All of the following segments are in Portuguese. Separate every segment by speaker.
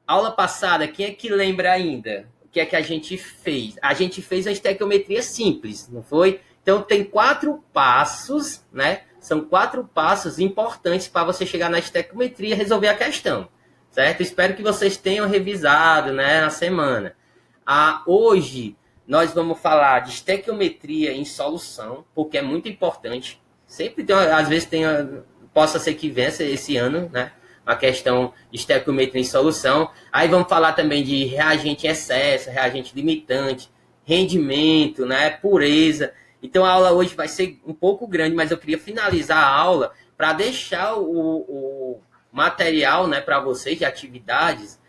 Speaker 1: Aula passada, quem é que lembra ainda? O que é que a gente fez? A gente fez uma estequiometria simples, não foi? Então, tem 4 passos, né? São 4 passos importantes para você chegar na estequiometria e resolver a questão, certo? Espero que vocês tenham revisado, né, na semana. Hoje, nós vamos falar de estequiometria em solução, porque é muito importante. Sempre tem, às vezes tem, possa ser que vença esse ano, né? A questão de estequiometria em solução. Aí vamos falar também de reagente em excesso, reagente limitante, rendimento, né? Pureza. Então a aula hoje vai ser um pouco grande, mas eu queria finalizar a aula para deixar o material, né, para vocês de atividades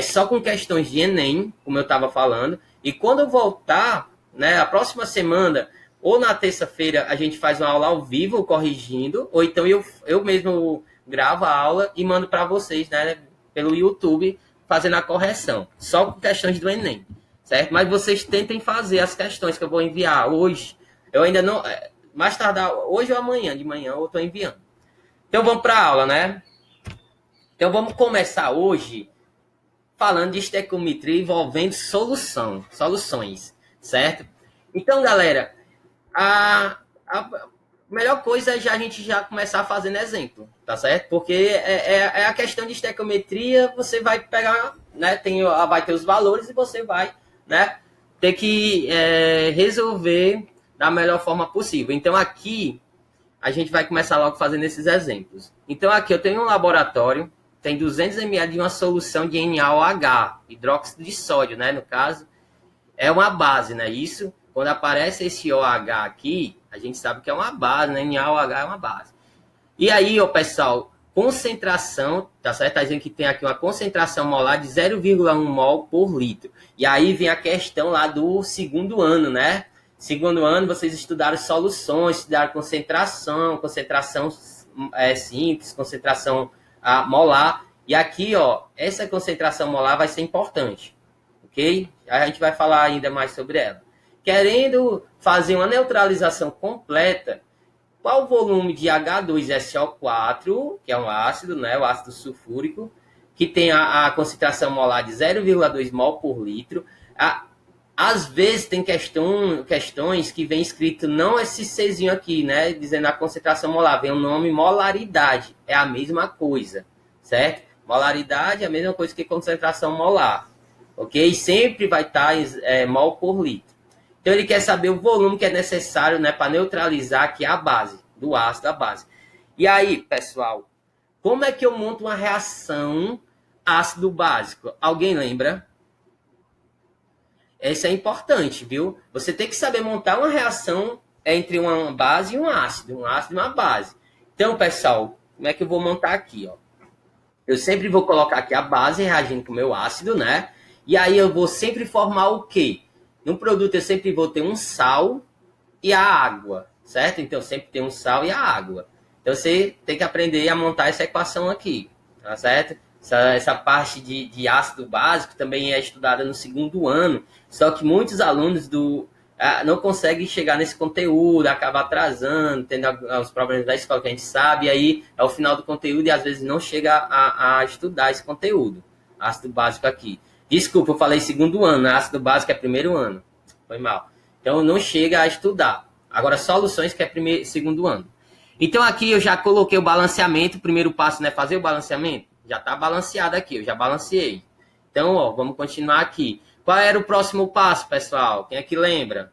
Speaker 1: só com questões de Enem, como eu estava falando. E quando eu voltar, né, a próxima semana, ou na terça-feira, a gente faz uma aula ao vivo corrigindo, ou então eu mesmo gravo a aula e mando para vocês, né, pelo YouTube, fazendo a correção, só com questões do Enem, certo? Mas vocês tentem fazer as questões que eu vou enviar hoje. Eu ainda não. Mais tardar, hoje ou amanhã, de manhã, eu estou enviando. Então vamos para a aula, né? Então vamos começar hoje falando de estequiometria envolvendo soluções, certo? Então, galera, a melhor coisa é a gente já começar fazendo exemplo, tá certo? Porque é a questão de estequiometria, você vai pegar, né, vai ter os valores e você vai, né, ter que resolver da melhor forma possível. Então, aqui, a gente vai começar logo fazendo esses exemplos. Então, aqui eu tenho um laboratório, tem 200 ml de uma solução de NaOH, hidróxido de sódio, né? No caso, é uma base, né? Isso, quando aparece esse OH aqui, a gente sabe que é uma base, né? NaOH é uma base. E aí, ó, pessoal, concentração, tá certo? A gente tem aqui uma concentração molar de 0,1 mol por litro. E aí vem a questão lá do segundo ano, né? Segundo ano, vocês estudaram soluções, estudaram concentração simples, concentração molar. E aqui, ó, essa concentração molar vai ser importante, ok? A gente vai falar ainda mais sobre ela. Querendo fazer uma neutralização completa, qual o volume de H2SO4, que é um ácido, né, o ácido sulfúrico, que tem a concentração molar de 0,2 mol por litro. Às vezes tem questões que vem escrito não esse Czinho aqui, né, dizendo a concentração molar, vem o nome molaridade, é a mesma coisa, certo? Molaridade é a mesma coisa que concentração molar, ok? Sempre vai estar mol por litro. Então ele quer saber o volume que é necessário, né, para neutralizar aqui a base, do ácido, a base. E aí, pessoal, como é que eu monto uma reação ácido básico? Alguém lembra? Isso é importante, viu? Você tem que saber montar uma reação entre uma base e um ácido e uma base. Então, pessoal, como é que eu vou montar aqui, ó? Eu sempre vou colocar aqui a base reagindo com o meu ácido, né? E aí eu vou sempre formar o quê? No produto eu sempre vou ter um sal e a água, certo? Então sempre tem um sal e a água. Então você tem que aprender a montar essa equação aqui, tá certo? Essa parte de ácido básico também é estudada no segundo ano, só que muitos alunos não conseguem chegar nesse conteúdo, acaba atrasando, tendo os problemas da escola que a gente sabe, e aí é o final do conteúdo e às vezes não chega a estudar esse conteúdo, ácido básico aqui. Desculpa, eu falei segundo ano, ácido básico é primeiro ano, foi mal. Então não chega a estudar. Agora soluções que é segundo ano. Então aqui eu já coloquei o balanceamento, o primeiro passo, né, fazer o balanceamento. Já está balanceado aqui, eu já balanceei. Então, ó, vamos continuar aqui. Qual era o próximo passo, pessoal? Quem é que lembra?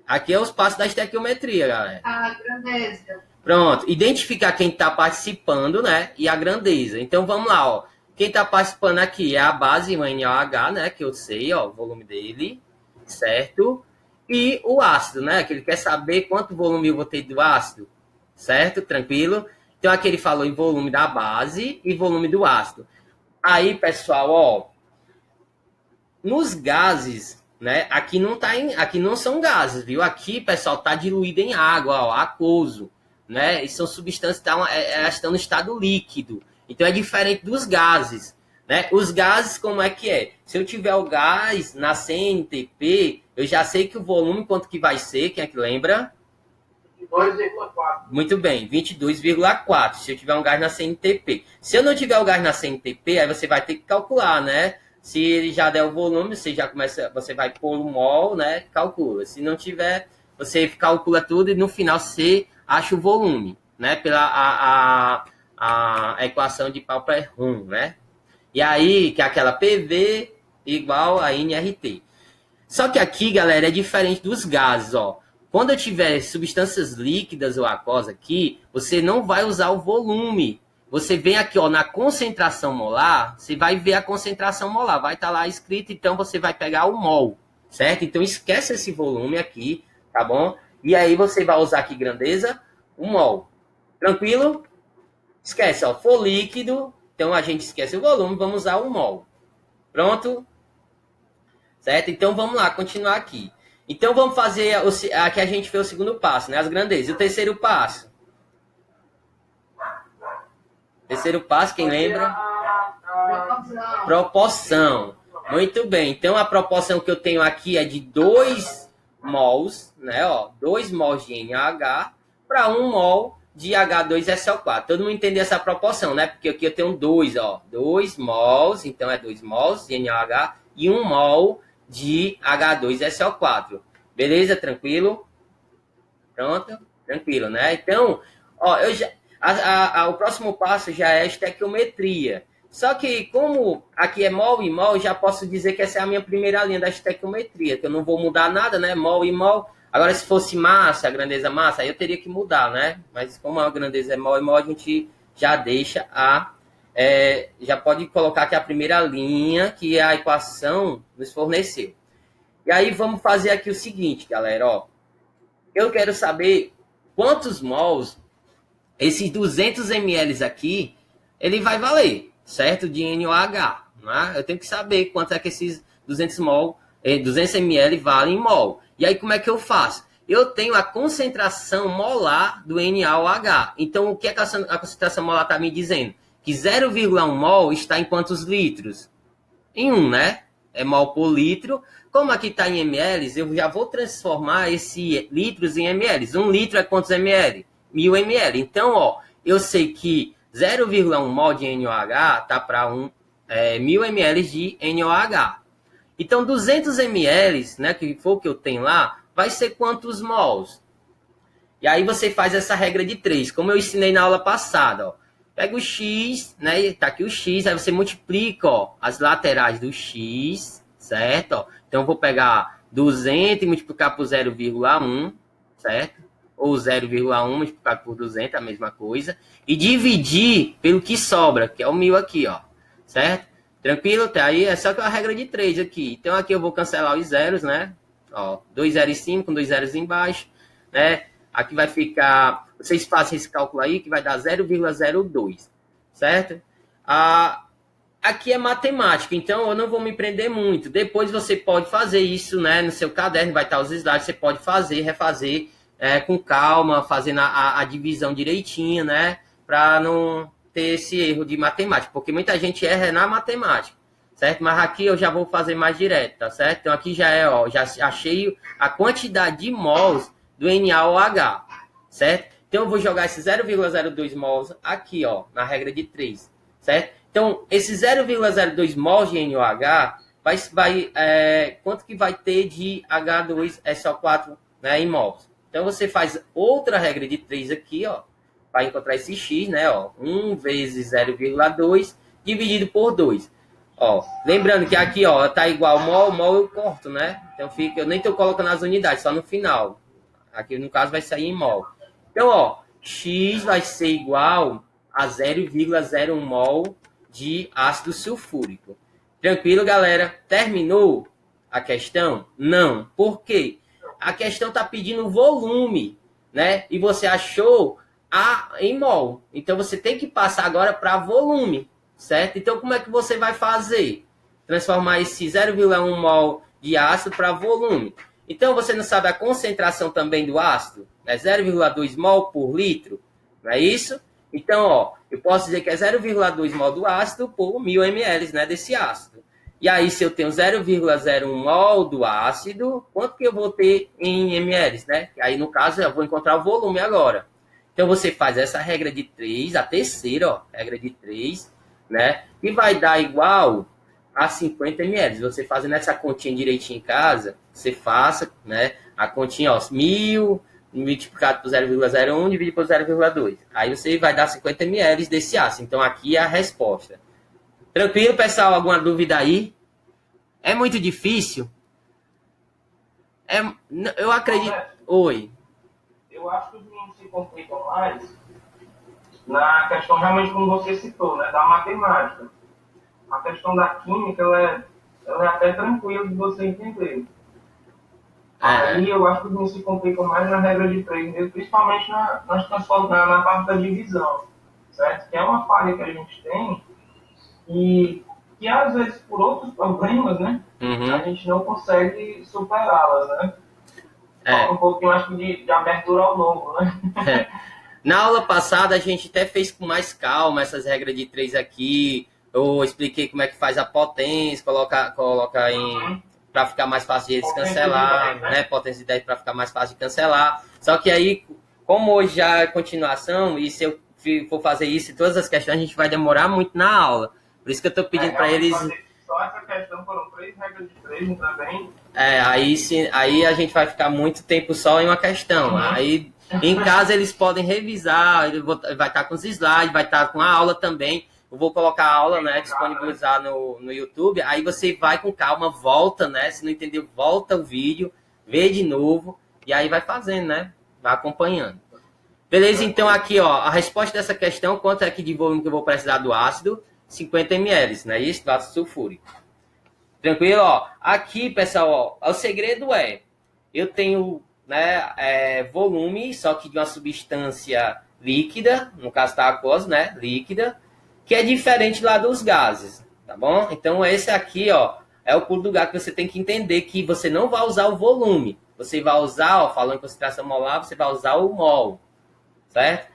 Speaker 1: Aqui é os passos da estequiometria, galera.
Speaker 2: A grandeza.
Speaker 1: Pronto, identificar quem está participando, né, e a grandeza. Então, vamos lá, ó. Quem está participando aqui é a base, o NaOH, né, que eu sei, ó, o volume dele, certo? E o ácido, né, que ele quer saber quanto volume eu vou ter do ácido, certo? Tranquilo? Então, aqui ele falou em volume da base e volume do ácido. Aí, pessoal, ó, nos gases, né, aqui não são gases, viu? Aqui, pessoal, tá diluído em água, ó, aquoso, né? E são substâncias que elas estão no estado líquido. Então, é diferente dos gases, né? Os gases, como é que é? Se eu tiver o gás na CNTP, eu já sei que o volume, quanto que vai ser, quem é que lembra?
Speaker 2: 22,4.
Speaker 1: Muito bem, 22,4, se eu tiver um gás na CNTP. Se eu não tiver o gás na CNTP, aí você vai ter que calcular, né? Se ele já der o volume, você vai pôr o mol, né? Calcula. Se não tiver, você calcula tudo e no final você acha o volume, né? Pela a equação de Pauper-Rum, né? E aí, que é aquela PV igual a nRT. Só que aqui, galera, é diferente dos gases, ó. Quando eu tiver substâncias líquidas ou aquosa aqui, você não vai usar o volume. Você vem aqui, ó, na concentração molar, você vai ver a concentração molar, vai estar lá escrito, então você vai pegar o mol, certo? Então esquece esse volume aqui, tá bom? E aí você vai usar aqui grandeza, o mol. Tranquilo? Esquece, ó, for líquido, então a gente esquece o volume, vamos usar o mol. Pronto? Certo? Então vamos lá, continuar aqui. Então vamos fazer aqui a gente fez o segundo passo, né? As grandezas. E o terceiro passo? Terceiro passo, quem lembra? Proporção. Muito bem. Então a proporção que eu tenho aqui é de 2 mols, né? Ó, 2 mols de NaH para 1 mol de H2SO4. Todo mundo entende essa proporção, né? Porque aqui eu tenho 2, ó. 2 mols, então é 2 mols de NaH e 1 mol de H2SO4. Beleza? Tranquilo? Pronto? Tranquilo, né? Então, ó, o próximo passo já é a estequiometria. Só que, como aqui é mol e mol, já posso dizer que essa é a minha primeira linha da estequiometria, que eu não vou mudar nada, né? Mol e mol. Agora, se fosse massa, a grandeza massa, aí eu teria que mudar, né? Mas como a grandeza é mol e mol, a gente já deixa já pode colocar aqui a primeira linha que a equação nos forneceu. E aí vamos fazer aqui o seguinte, galera, ó. Eu quero saber quantos mols esses 200 ml aqui, ele vai valer, certo? De NaOH, né? Eu tenho que saber quanto é que esses 200 ml valem em mol. E aí como é que eu faço? Eu tenho a concentração molar do NaOH. Então o que é que a concentração molar está me dizendo? Que 0,1 mol está em quantos litros? Em 1, né? É mol por litro. Como aqui está em ml, eu já vou transformar esse litros em ml. 1 litro é quantos ml? 1000 ml. Então, ó, eu sei que 0,1 mol de NaOH está para 1000 ml de NaOH. Então, 200 ml, né, que for o que eu tenho lá, vai ser quantos mols? E aí você faz essa regra de 3, como eu ensinei na aula passada, ó. Pega o x, né? Tá aqui o x, aí você multiplica, ó, as laterais do x, certo? Ó. Então eu vou pegar 200 e multiplicar por 0,1, certo? Ou 0,1 multiplicado por 200, a mesma coisa. E dividir pelo que sobra, que é o 1000 aqui, ó, certo? Tranquilo? Tá aí? É só que é a regra de 3 aqui. Então aqui eu vou cancelar os zeros, né? Ó, 2 zeros em cima com 2 zeros embaixo, né? Aqui vai ficar, vocês fazem esse cálculo aí, que vai dar 0,02, certo? Aqui é matemática, então eu não vou me prender muito. Depois você pode fazer isso, né? No seu caderno vai estar os slides, você pode fazer, refazer com calma, fazendo a divisão direitinho, né? Para não ter esse erro de matemática, porque muita gente erra na matemática, certo? Mas aqui eu já vou fazer mais direto, tá certo? Então aqui já é, ó, já achei a quantidade de mols do NaOH, certo? Então, eu vou jogar esse 0,02 mols aqui, ó, na regra de 3, certo? Então, esse 0,02 mols de NaOH quanto que vai ter de H2SO4, né, em mols? Então, você faz outra regra de 3 aqui, ó, para encontrar esse x, né, ó, 1 vezes 0,2 dividido por 2. Ó, lembrando que aqui, ó, tá igual mol eu corto, né? Então, eu nem tô colocando as unidades, só no final. Aqui, no caso, vai sair em mol. Então, ó, x vai ser igual a 0,01 mol de ácido sulfúrico. Tranquilo, galera? Terminou a questão? Não. Por quê? A questão está pedindo volume, né? E você achou em mol. Então, você tem que passar agora para volume, certo? Então, como é que você vai fazer? Transformar esse 0,1 mol de ácido para volume. Então, você não sabe a concentração também do ácido? É 0,2 mol por litro, não é isso? Então, ó, eu posso dizer que é 0,2 mol do ácido por 1000 ml, né, desse ácido. E aí, se eu tenho 0,01 mol do ácido, quanto que eu vou ter em ml, né? Aí, no caso, eu vou encontrar o volume agora. Então, você faz essa regra de 3, a terceira, ó, regra de 3, né? E vai dar igual a 50 ml. Você fazendo essa continha direitinho em casa, você faça, né? A continha, ó, 1000 multiplicado por 0,01 dividido por 0,2. Aí você vai dar 50 ml desse ácido. Então, aqui é a resposta. Tranquilo, pessoal? Alguma dúvida aí? É muito difícil? É, eu acredito... Oi.
Speaker 2: Eu acho que os meninos se complicam mais na questão, realmente, como você citou, né, da matemática. A questão da química, ela é até tranquila de você entender. Aí eu acho que os meninos se complicam mais na regra de 3, principalmente na parte da divisão, certo? Que é uma falha que a gente tem e que às vezes por outros problemas, né, a gente não consegue superá-las, né? Falta um pouquinho, acho que, de abertura ao novo, né?
Speaker 1: Na aula passada a gente até fez com mais calma essas regras de 3 aqui. Eu expliquei como é que faz a potência, coloca em... para ficar mais fácil de eles cancelar, né? Potência de 10 para ficar mais fácil de cancelar. Só que aí, como hoje já é continuação, e se eu for fazer isso e todas as questões, a gente vai demorar muito na aula. Por isso que eu estou pedindo para eles...
Speaker 2: Só essa questão foram 3 regras de 3 também.
Speaker 1: Aí a gente vai ficar muito tempo só em uma questão. Aí, em casa, eles podem revisar, vai estar com os slides, vai estar com a aula também. Eu vou colocar a aula, né, disponibilizar no YouTube. Aí você vai com calma, volta, né? Se não entendeu, volta o vídeo, vê de novo, e aí vai fazendo, né? Vai acompanhando. Beleza? Então, aqui, ó, a resposta dessa questão, quanto é aqui de volume que eu vou precisar do ácido? 50 ml, né? Isso, do ácido sulfúrico. Tranquilo? Ó, aqui, pessoal, ó, o segredo é, eu tenho, né, volume, só que de uma substância líquida, no caso da aquosa, né, líquida, que é diferente lá dos gases, tá bom? Então, esse aqui, ó, é o pulo do gato que você tem que entender que você não vai usar o volume, você vai usar, ó, falando em concentração molar, você vai usar o mol, certo?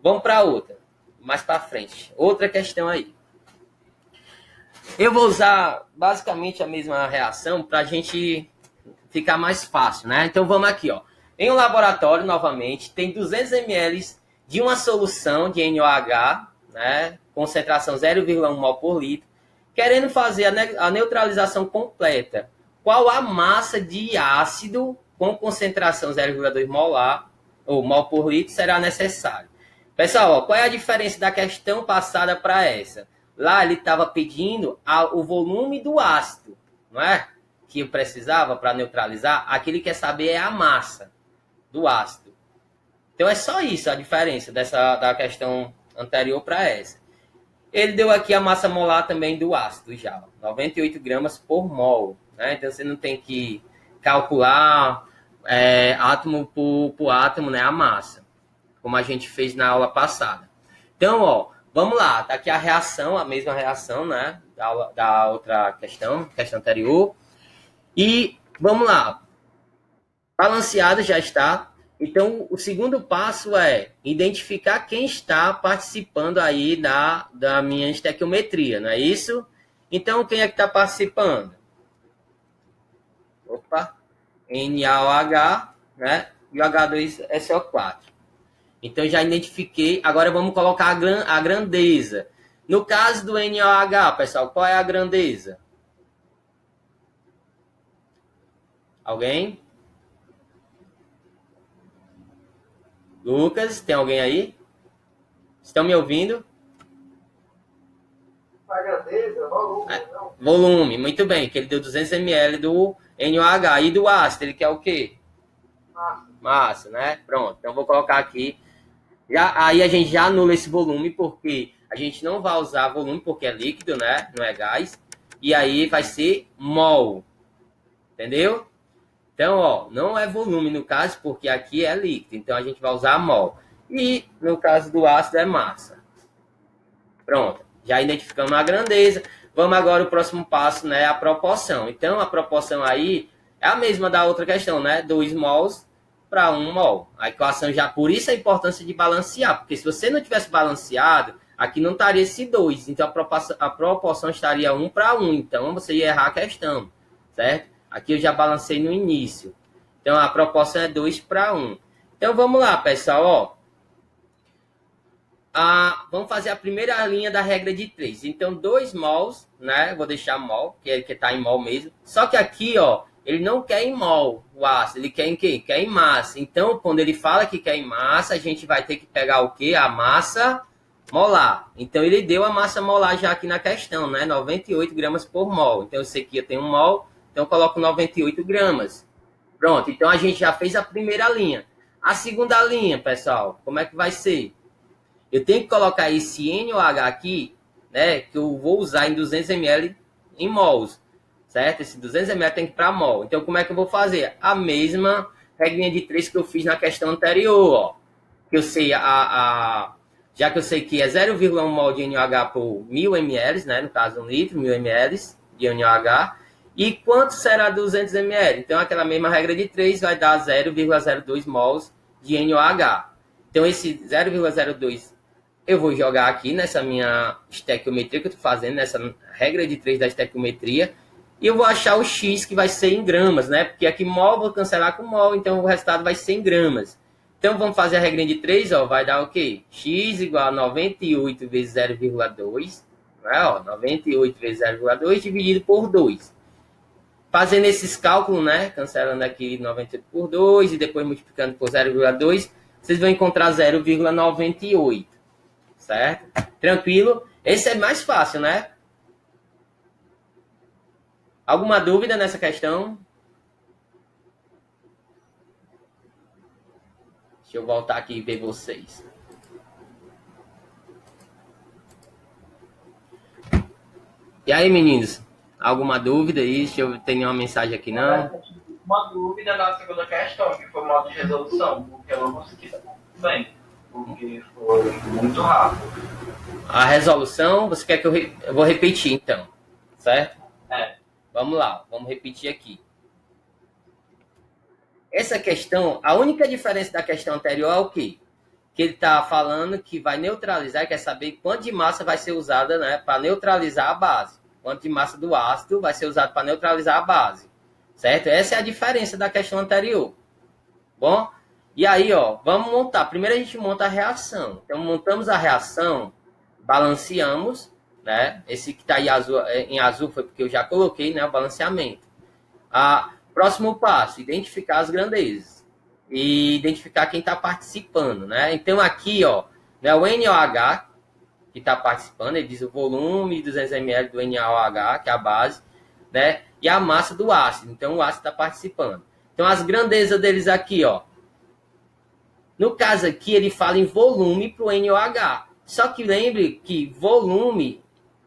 Speaker 1: Vamos para outra, mais para frente. Outra questão aí. Eu vou usar basicamente a mesma reação para a gente ficar mais fácil, né? Então vamos aqui, ó. Em um laboratório, novamente, tem 200 ml de uma solução de NaOH, né? Concentração 0,1 mol por litro, querendo fazer a neutralização completa. Qual a massa de ácido com concentração 0,2 molar ou mol por litro será necessário? Pessoal, ó, qual é a diferença da questão passada para essa? Lá ele estava pedindo o volume do ácido, não é? Que eu precisava para neutralizar. Aqui ele quer saber é a massa do ácido. Então é só isso a diferença da questão anterior para essa. Ele deu aqui a massa molar também do ácido já, 98 gramas por mol, né? Então você não tem que calcular átomo por átomo, né? A massa, como a gente fez na aula passada. Então, ó, vamos lá, tá aqui a reação, a mesma reação, né? Da outra questão anterior. E vamos lá. Balanceado já está. Então, o segundo passo é identificar quem está participando aí da minha estequiometria, não é isso? Então, quem é que está participando? Opa! NaOH, né? E o H2SO4. Então, já identifiquei. Agora, vamos colocar a grandeza. No caso do NaOH, pessoal, qual é a grandeza? Alguém? Lucas, tem alguém aí? Estão me ouvindo?
Speaker 2: A grandeza, volume.
Speaker 1: Volume, muito bem. Que ele deu 200 ml do NaOH. E do ácido, ele quer o quê? Massa, né? Pronto. Então, vou colocar aqui. Aí a gente já anula esse volume, porque a gente não vai usar volume, porque é líquido, né? Não é gás. E aí vai ser mol. Entendeu? Então, ó, não é volume no caso, porque aqui é líquido. Então, a gente vai usar mol. E, no caso do ácido, é massa. Pronto. Já identificamos a grandeza. Vamos agora o próximo passo, né? A proporção. Então, a proporção aí é a mesma da outra questão, né? 2 mols para 1 mol. A equação já... Por isso a importância de balancear. Porque se você não tivesse balanceado, aqui não estaria esse 2. Então, a proporção estaria 1 para 1. Então, você ia errar a questão, certo? Aqui eu já balancei no início. Então, a proporção é 2 para 1. Então, vamos lá, pessoal, ó. Vamos fazer a primeira linha da regra de 3. Então, 2 mols, né? Vou deixar mol, que está em mol mesmo. Só que aqui, ó, ele não quer em mol o ácido, ele quer em quê? Quer em massa. Então, quando ele fala que quer em massa, a gente vai ter que pegar o quê? A massa molar. Então, ele deu a massa molar já aqui na questão, né? 98 gramas por mol. Então, eu sei que eu tenho 1 mol, então eu coloco 98 gramas. Pronto, então a gente já fez a primeira linha. A segunda linha, pessoal, como é que vai ser? Eu tenho que colocar esse NOH aqui, né, que eu vou usar em 200 ml em mols, certo? Esse 200 ml tem que ir para mol. Então, como é que eu vou fazer? A mesma regrinha de 3 que eu fiz na questão anterior, ó. Que eu sei, já que eu sei que é 0,1 mol de NOH por 1000 ml, né, no caso 1 litro, 1000 ml de NOH. E quanto será 200 ml? Então, aquela mesma regra de 3 vai dar 0,02 mols de NOH. Então, esse 0,02 eu vou jogar aqui nessa minha estequiometria que eu estou fazendo, nessa regra de 3 da estequiometria, e eu vou achar o X que vai ser em gramas, né? Porque aqui mol vou cancelar com mol, então o resultado vai ser em gramas. Então vamos fazer a regrinha de 3, ó, vai dar o quê? X igual a 98 vezes 0,2, né? Ó, 98 vezes 0,2 dividido por 2. Fazendo esses cálculos, né? Cancelando aqui 98 por 2 e depois multiplicando por 0,2, vocês vão encontrar 0,98. Certo? Tranquilo? Esse é mais fácil, né? Alguma dúvida nessa questão? Deixa eu voltar aqui e ver vocês. E aí, meninos? Alguma dúvida aí? Deixa eu ter uma mensagem aqui, não?
Speaker 2: Uma dúvida na segunda questão, que foi o modo de resolução, porque eu não consegui bem, porque foi muito rápido.
Speaker 1: A resolução, você quer que eu vou repetir, então, certo? Vamos lá, vamos repetir aqui. Essa questão, a única diferença da questão anterior é o quê? Que ele está falando que vai neutralizar, quer saber quanto de massa vai ser usada, né, para neutralizar a base. Quanto de massa do ácido vai ser usado para neutralizar a base, certo? Essa é a diferença da questão anterior. Bom, e aí, ó, vamos montar. Primeiro a gente monta a reação. Então, montamos a reação, balanceamos, né? Esse que está em azul foi porque eu já coloquei, né, o balanceamento. Próximo passo, identificar as grandezas e identificar quem está participando, né? Então aqui, ó, né, o NOH que está participando, ele diz o volume de 200 ml do NaOH, que é a base, né? E a massa do ácido. Então o ácido está participando. Então as grandezas deles aqui, ó. No caso aqui ele fala em volume para o NOH. Só que lembre que volume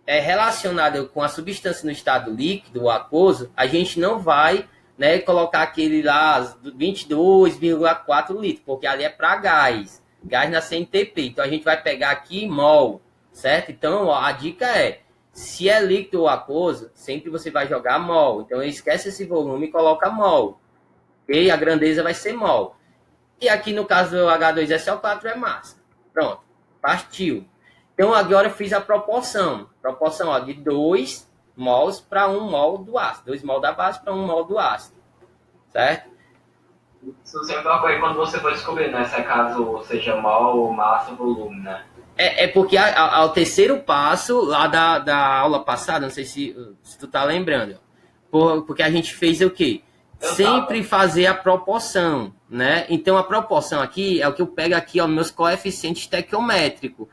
Speaker 1: é relacionado com a substância no estado líquido, o aquoso, a gente não vai, né, colocar aquele lá 22,4 litros, porque ali é para gás na CNTP. Então a gente vai pegar aqui mol, certo? Então ó, a dica é, se é líquido ou aquoso, sempre você vai jogar mol. Então esquece esse volume e coloca mol. Ok? A grandeza vai ser mol. E aqui no caso do H2SO4 é massa. Pronto, partiu. Então agora eu fiz a proporção. Proporção, ó, de 2 mols para 1 mol do ácido. 2 mol da base para 1 mol do ácido. Certo?
Speaker 2: Isso sempre ocorre quando você for descobrir, né? Se é caso seja mol, massa, volume, né?
Speaker 1: É porque ao terceiro passo lá da aula passada, não sei se tu tá lembrando, porque a gente fez o quê? Sempre fazer a proporção, né? Então a proporção aqui é o que eu pego aqui, ó, meus coeficientes estequiométricos.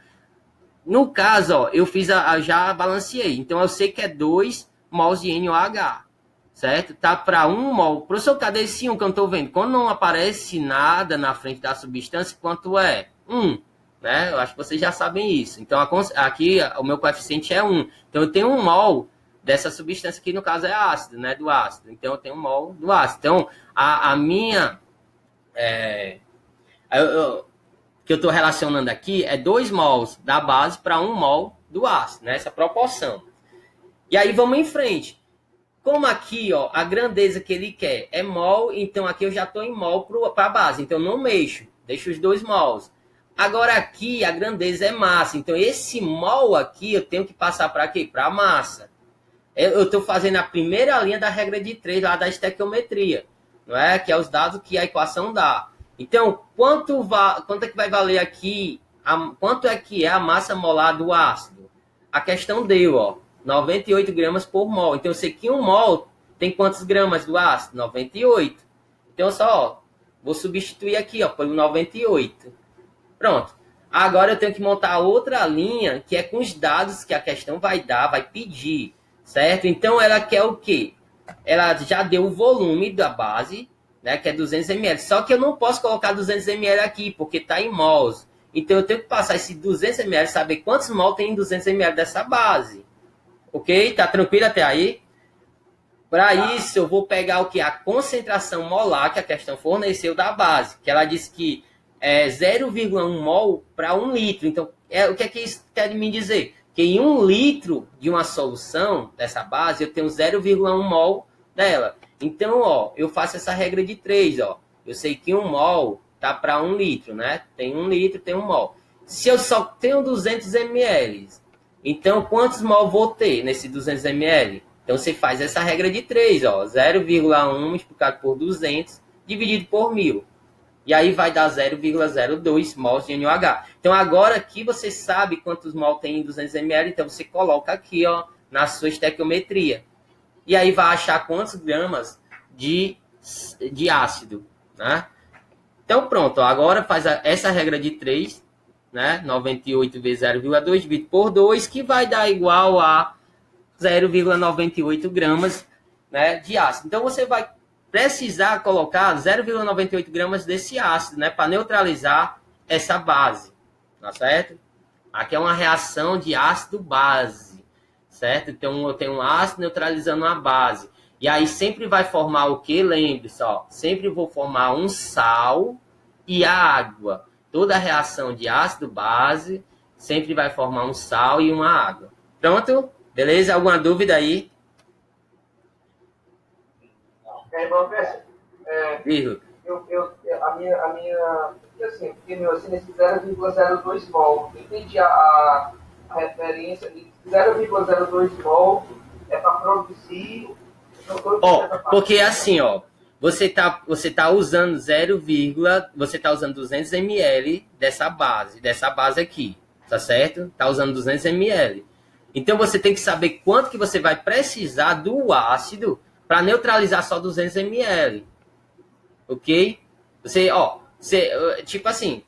Speaker 1: No caso, ó, eu fiz já balanceei. Então eu sei que é 2 mols de NOH, certo? Tá para 1 mol. Professor, cadê esse 1 que eu não tô vendo? Quando não aparece nada na frente da substância, quanto é? 1, né? Eu acho que vocês já sabem isso. Então aqui o meu coeficiente é 1. Então eu tenho 1 mol dessa substância que no caso é ácido, né? Do ácido. Então eu tenho 1 mol do ácido. Então a minha que eu estou relacionando aqui é 2 mols da base para 1 mol do ácido, né? Essa proporção. E aí vamos em frente. Como aqui, ó, a grandeza que ele quer é mol, então aqui eu já estou em mol para a base. Então não mexo, deixo os 2 mols. Agora aqui a grandeza é massa. Então esse mol aqui eu tenho que passar para quê? Para a massa. Eu estou fazendo a primeira linha da regra de 3 lá da estequiometria, não é? Que é os dados que a equação dá. Então, quanto é que vai valer aqui? Quanto é que é a massa molar do ácido? A questão deu, ó, 98 gramas por mol. Então, eu sei que um mol tem quantos gramas do ácido? 98. Então, só, ó, vou substituir aqui, ó, pelo 98. Pronto. Agora eu tenho que montar outra linha, que é com os dados que a questão vai dar, vai pedir, certo? Então, ela quer o quê? Ela já deu o volume da base, né, que é 200 ml. Só que eu não posso colocar 200 ml aqui, porque está em mols. Então, eu tenho que passar esse 200 ml, saber quantos mol tem em 200 ml dessa base. Ok? Tá tranquilo até aí? Para isso, eu vou pegar o que? A concentração molar que a questão forneceu da base. Que ela disse que é 0,1 mol para 1 litro. Então, o que é que isso quer me dizer? Que em 1 litro de uma solução dessa base, eu tenho 0,1 mol dela. Então, ó, eu faço essa regra de 3, ó. Eu sei que 1 mol tá para 1 litro, né? Tem 1 litro, tem 1 mol. Se eu só tenho 200 ml, então quantos mol vou ter nesse 200 ml? Então, você faz essa regra de 3, ó. 0,1 multiplicado por 200 dividido por 1000. E aí vai dar 0,02 mols de NaOH. Então, agora aqui você sabe quantos mol tem em 200 ml. Então, você coloca aqui, ó, na sua estequiometria. E aí vai achar quantos gramas de ácido, né? Então, pronto. Ó, agora faz essa regra de 3, né? 98 vezes 0,2 dividido por 2, que vai dar igual a 0,98 gramas, né, de ácido. Então, você vai precisar colocar 0,98 gramas desse ácido, né, para neutralizar essa base, tá certo? Aqui é uma reação de ácido-base, certo? Então, eu tenho um ácido neutralizando uma base. E aí, sempre vai formar o quê? Lembre-se, ó, sempre vou formar um sal e a água. Toda reação de ácido-base sempre vai formar um sal e uma água. Pronto? Beleza? Alguma dúvida aí?
Speaker 2: Professor, a minha, assim, porque meu, assim, nesse 0,02 mol, entendi a referência de 0,02 mol é para produzir.
Speaker 1: Ó, porque assim, ó, você tá usando você tá usando 200 ml dessa base aqui, tá certo? Tá usando 200 ml. Então você tem que saber quanto que você vai precisar do ácido para neutralizar só 200 ml. Ok? Tipo assim,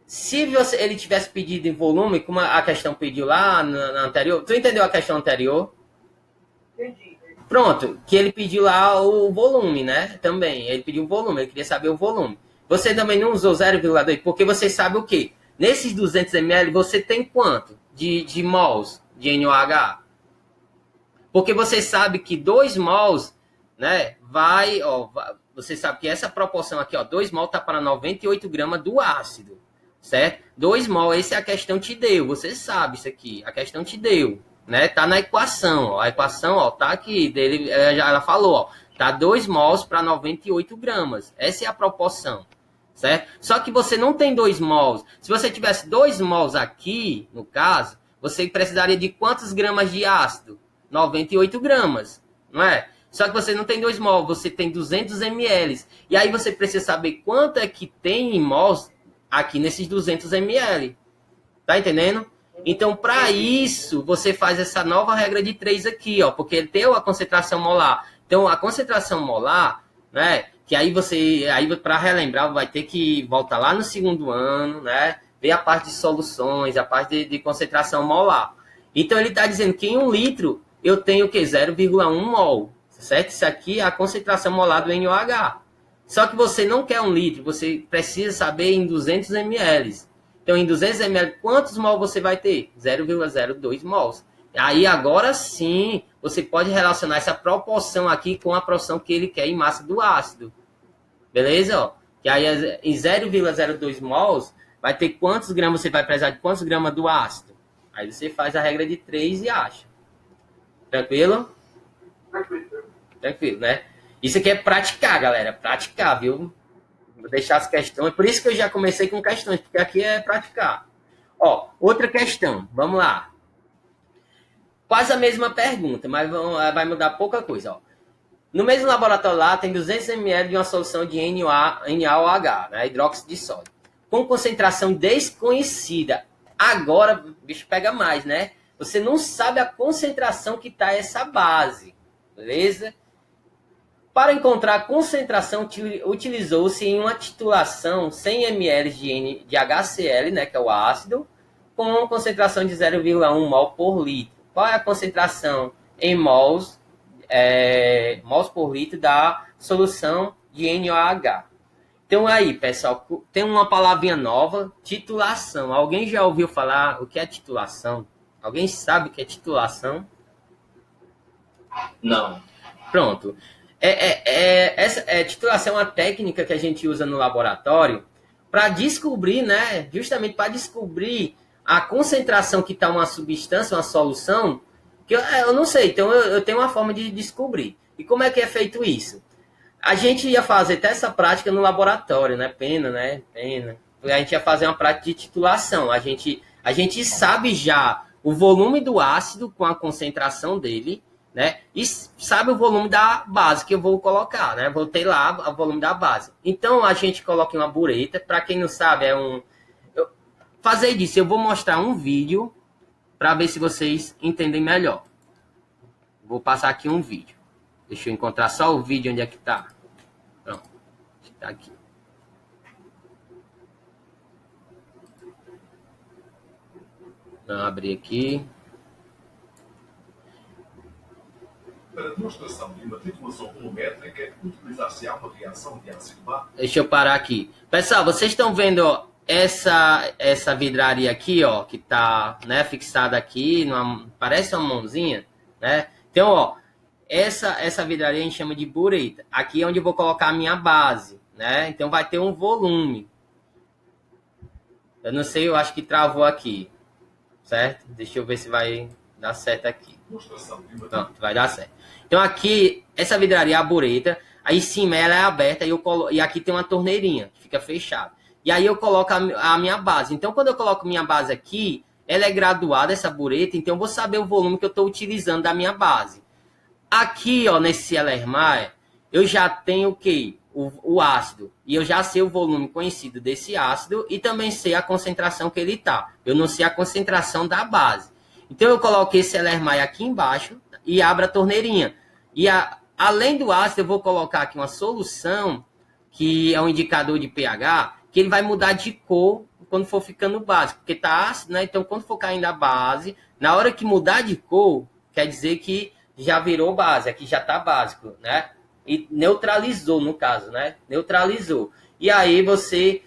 Speaker 1: se ele tivesse pedido em volume, como a questão pediu lá na anterior, tu entendeu a questão anterior?
Speaker 2: Entendi.
Speaker 1: Pronto, que ele pediu lá o volume, né? Também, ele pediu o volume, ele queria saber o volume. Você também não usou 0,2, porque você sabe o quê? Nesses 200 ml, você tem quanto de mols de NaOH? Porque você sabe que 2 mols, né, você sabe que essa proporção aqui, ó, 2 mols tá para 98 gramas do ácido, certo? 2 mols, essa é a questão te deu, você sabe isso aqui, a questão te deu, né? Tá na equação, ó, a equação, ó, tá aqui, ela falou, ó, tá 2 mols para 98 gramas, essa é a proporção. Certo? Só que você não tem 2 mols. Se você tivesse 2 mols aqui, no caso, você precisaria de quantos gramas de ácido? 98 gramas, não é? Só que você não tem 2 mols, você tem 200 ml. E aí você precisa saber quanto é que tem em mols aqui nesses 200 ml. Tá entendendo? Então, para isso, você faz essa nova regra de 3 aqui, ó, porque ele tem a concentração molar. Então, a concentração molar, né? Que aí para relembrar, vai ter que voltar lá no segundo ano, né? Ver a parte de soluções, a parte de concentração molar. Então, ele está dizendo que em 1 litro eu tenho o quê? 0,1 mol, certo? Isso aqui é a concentração molar do NaOH. Só que você não quer 1 litro, você precisa saber em 200 ml. Então, em 200 ml, quantos mol você vai ter? 0,02 mols. Aí, agora sim, você pode relacionar essa proporção aqui com a proporção que ele quer em massa do ácido. Beleza? Ó? Que aí, em 0,02 mols, vai ter quantos gramas, você vai precisar de quantos gramas do ácido? Aí você faz a regra de 3 e acha. Tranquilo?
Speaker 2: Tranquilo.
Speaker 1: Tranquilo, né? Isso aqui é praticar, galera. Praticar, viu? Vou deixar as questões. Por isso que eu já comecei com questões, porque aqui é praticar. Ó, outra questão. Vamos lá. Quase a mesma pergunta, mas vai mudar pouca coisa. Ó. No mesmo laboratório lá, tem 200 ml de uma solução de NaOH, né, hidróxido de sódio, com concentração desconhecida. Agora, o bicho pega mais, né? Você não sabe a concentração que está essa base, beleza? Para encontrar a concentração, utilizou-se em uma titulação 100 ml de HCl, né, que é o ácido, com concentração de 0,1 mol por litro. Qual é a concentração em mols por litro da solução de NaOH? Então aí, pessoal, tem uma palavrinha nova, titulação. Alguém já ouviu falar o que é titulação? Alguém sabe o que é titulação?
Speaker 2: Não.
Speaker 1: Pronto. Essa titulação é uma técnica que a gente usa no laboratório para descobrir, né? Justamente para descobrir a concentração que está uma substância, uma solução, que eu não sei. Então eu tenho uma forma de descobrir. E como é que é feito isso? A gente ia fazer até essa prática no laboratório, né? Pena. A gente ia fazer uma prática de titulação. A gente sabe já o volume do ácido com a concentração dele, né? E sabe o volume da base que eu vou colocar, né? Vou ter lá o volume da base. Então a gente coloca em uma bureta. Para quem não sabe, fazer disso. Eu vou mostrar um vídeo para ver se vocês entendem melhor. Vou passar aqui um vídeo. Deixa eu encontrar só o vídeo onde é que tá. Pronto, está aqui. Vou abrir aqui.
Speaker 3: Para a demonstração de uma titulação volumétrica, utilizar-se uma reação de ácido básico.
Speaker 1: Deixa eu parar aqui. Pessoal, vocês estão vendo ó, essa vidraria aqui, ó, que tá, né, fixada aqui, parece uma mãozinha, né? Então, ó, essa vidraria a gente chama de bureta. Aqui é onde eu vou colocar a minha base, né? Então vai ter um volume. Eu não sei, eu acho que travou aqui, certo? Deixa eu ver se vai dar certo aqui. Pronto, vai dar certo. Então aqui, essa vidraria é a bureta, aí em cima ela é aberta e aqui tem uma torneirinha, que fica fechada. E aí eu coloco a minha base. Então quando eu coloco minha base aqui, ela é graduada, essa bureta, então eu vou saber o volume que eu estou utilizando da minha base. Aqui, ó, nesse Ellermeyer, eu já tenho o quê? O ácido. E eu já sei o volume conhecido desse ácido e também sei a concentração que ele está. Eu não sei a concentração da base. Então eu coloquei esse Ellermeyer aqui embaixo e abro a torneirinha. E além do ácido, eu vou colocar aqui uma solução, que é um indicador de pH, que ele vai mudar de cor quando for ficando básico. Porque está ácido, né? Então quando for caindo a base, na hora que mudar de cor, quer dizer que já virou base, aqui já está básico, né? E neutralizou, no caso, né? Neutralizou. E aí você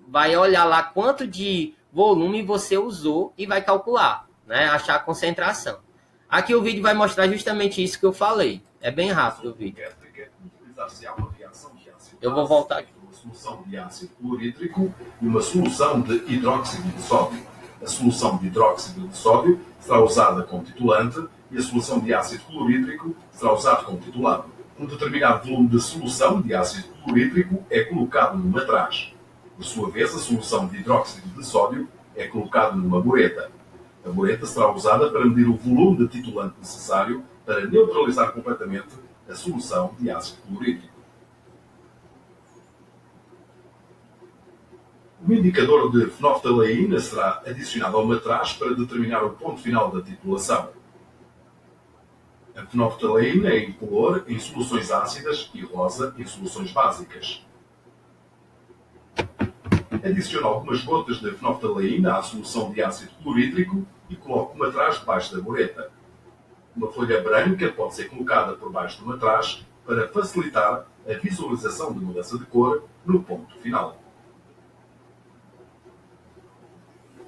Speaker 1: vai olhar lá quanto de volume você usou e vai calcular, né? Achar a concentração. Aqui o vídeo vai mostrar justamente isso que eu falei. É bem rápido o vídeo. Eu vou voltar aqui.
Speaker 3: Uma solução de ácido clorídrico e uma solução de hidróxido de sódio. A solução de hidróxido de sódio será usada como titulante e a solução de ácido clorídrico será usada como titulante. Um determinado volume de solução de ácido clorídrico é colocado numa traje. Por sua vez, a solução de hidróxido de sódio é colocada numa bureta. A bureta será usada para medir o volume de titulante necessário para neutralizar completamente a solução de ácido clorídrico. O indicador de fenoftaleína será adicionado a uma traje para determinar o ponto final da titulação. A fenoftaleína é incolor em soluções ácidas e rosa em soluções básicas. Adicione algumas gotas de fenoftaleína à solução de ácido clorídrico e coloque uma traje debaixo da bureta. Uma folha branca pode ser colocada por baixo de uma traje para facilitar a visualização de mudança de cor no ponto final.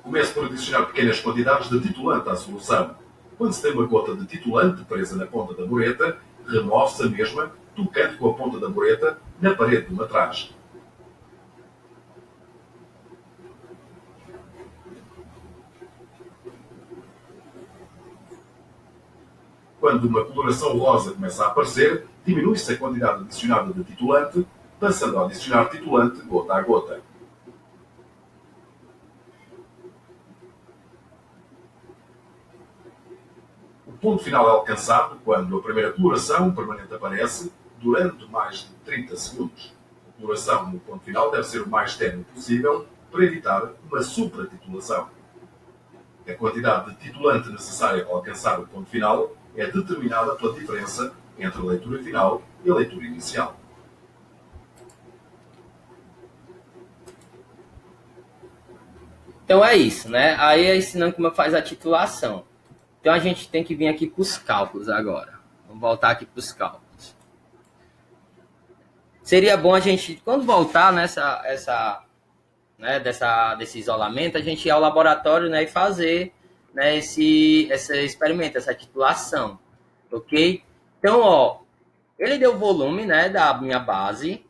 Speaker 3: Comece por adicionar pequenas quantidades de titulante à solução. Quando se tem uma gota de titulante presa na ponta da bureta, remove-se a mesma, tocando com a ponta da bureta na parede de uma traje. Quando uma coloração rosa começa a aparecer, diminui-se a quantidade adicionada de titulante passando a adicionar titulante gota a gota. O ponto final é alcançado quando a primeira coloração permanente aparece durante mais de 30 segundos. A coloração no ponto final deve ser o mais ténue possível para evitar uma supratitulação. A quantidade de titulante necessária para alcançar o ponto final é determinada pela diferença entre a leitura final e a leitura inicial.
Speaker 1: Então é isso, né? Aí é ensinando como faz a titulação. Então a gente tem que vir aqui para os cálculos agora. Vamos voltar aqui para os cálculos. Seria bom a gente, quando voltar desse isolamento, a gente ir ao laboratório, né, e fazer, né, esse experimento, essa titulação. Ok? Então, ó, ele deu o volume, né, da minha base,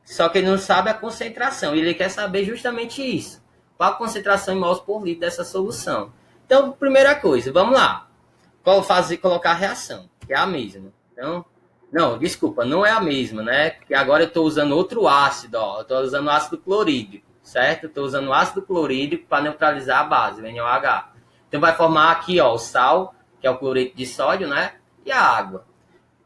Speaker 1: só que ele não sabe a concentração. Ele quer saber justamente isso. Qual a concentração em mols por litro dessa solução. Então, primeira coisa, vamos lá. Colocar a reação, que é a mesma. Então, não, desculpa, não é a mesma, né? Porque agora eu estou usando outro ácido, ó. Eu estou usando ácido clorídrico, certo? Estou usando ácido clorídrico para neutralizar a base, o NaOH. Então, vai formar aqui, ó, o sal, que é o cloreto de sódio, né? E a água.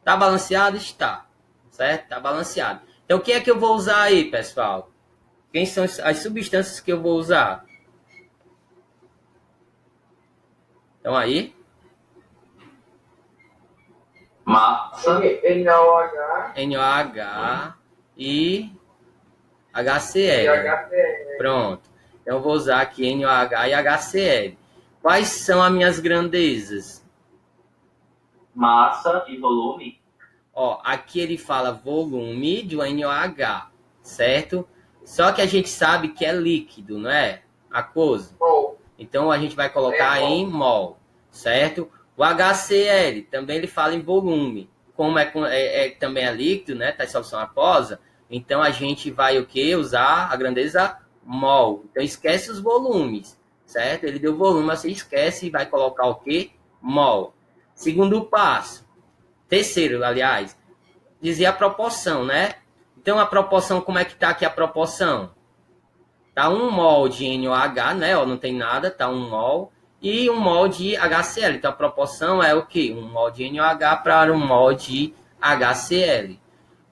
Speaker 1: Tá balanceado? Está. Certo? Tá balanceado. Então, o que é que eu vou usar aí, pessoal? Quem são as substâncias que eu vou usar? Então, aí.
Speaker 2: Massa.
Speaker 1: NaOH e HCl. Pronto. Então, eu vou usar aqui NaOH e HCl. Quais são as minhas grandezas?
Speaker 2: Massa e volume.
Speaker 1: Ó, aqui ele fala volume do NaOH, certo? Só que a gente sabe que é líquido, não é? Aquoso. Então, a gente vai colocar em mol, certo? O HCl, também ele fala em volume. Como também é líquido, né? Está em solução aquosa. Então, a gente vai o quê? Usar a grandeza mol. Então, esquece os volumes, certo? Ele deu volume, você esquece e vai colocar o quê? Mol. Segundo passo. Terceiro, aliás, dizer a proporção, né? Então, a proporção, como é que está aqui a proporção? Tá 1 mol de NaOH, né? Ó, não tem nada, tá 1 mol. E 1 mol de HCl. Então, a proporção é o quê? 1 mol de NaOH para 1 mol de HCl.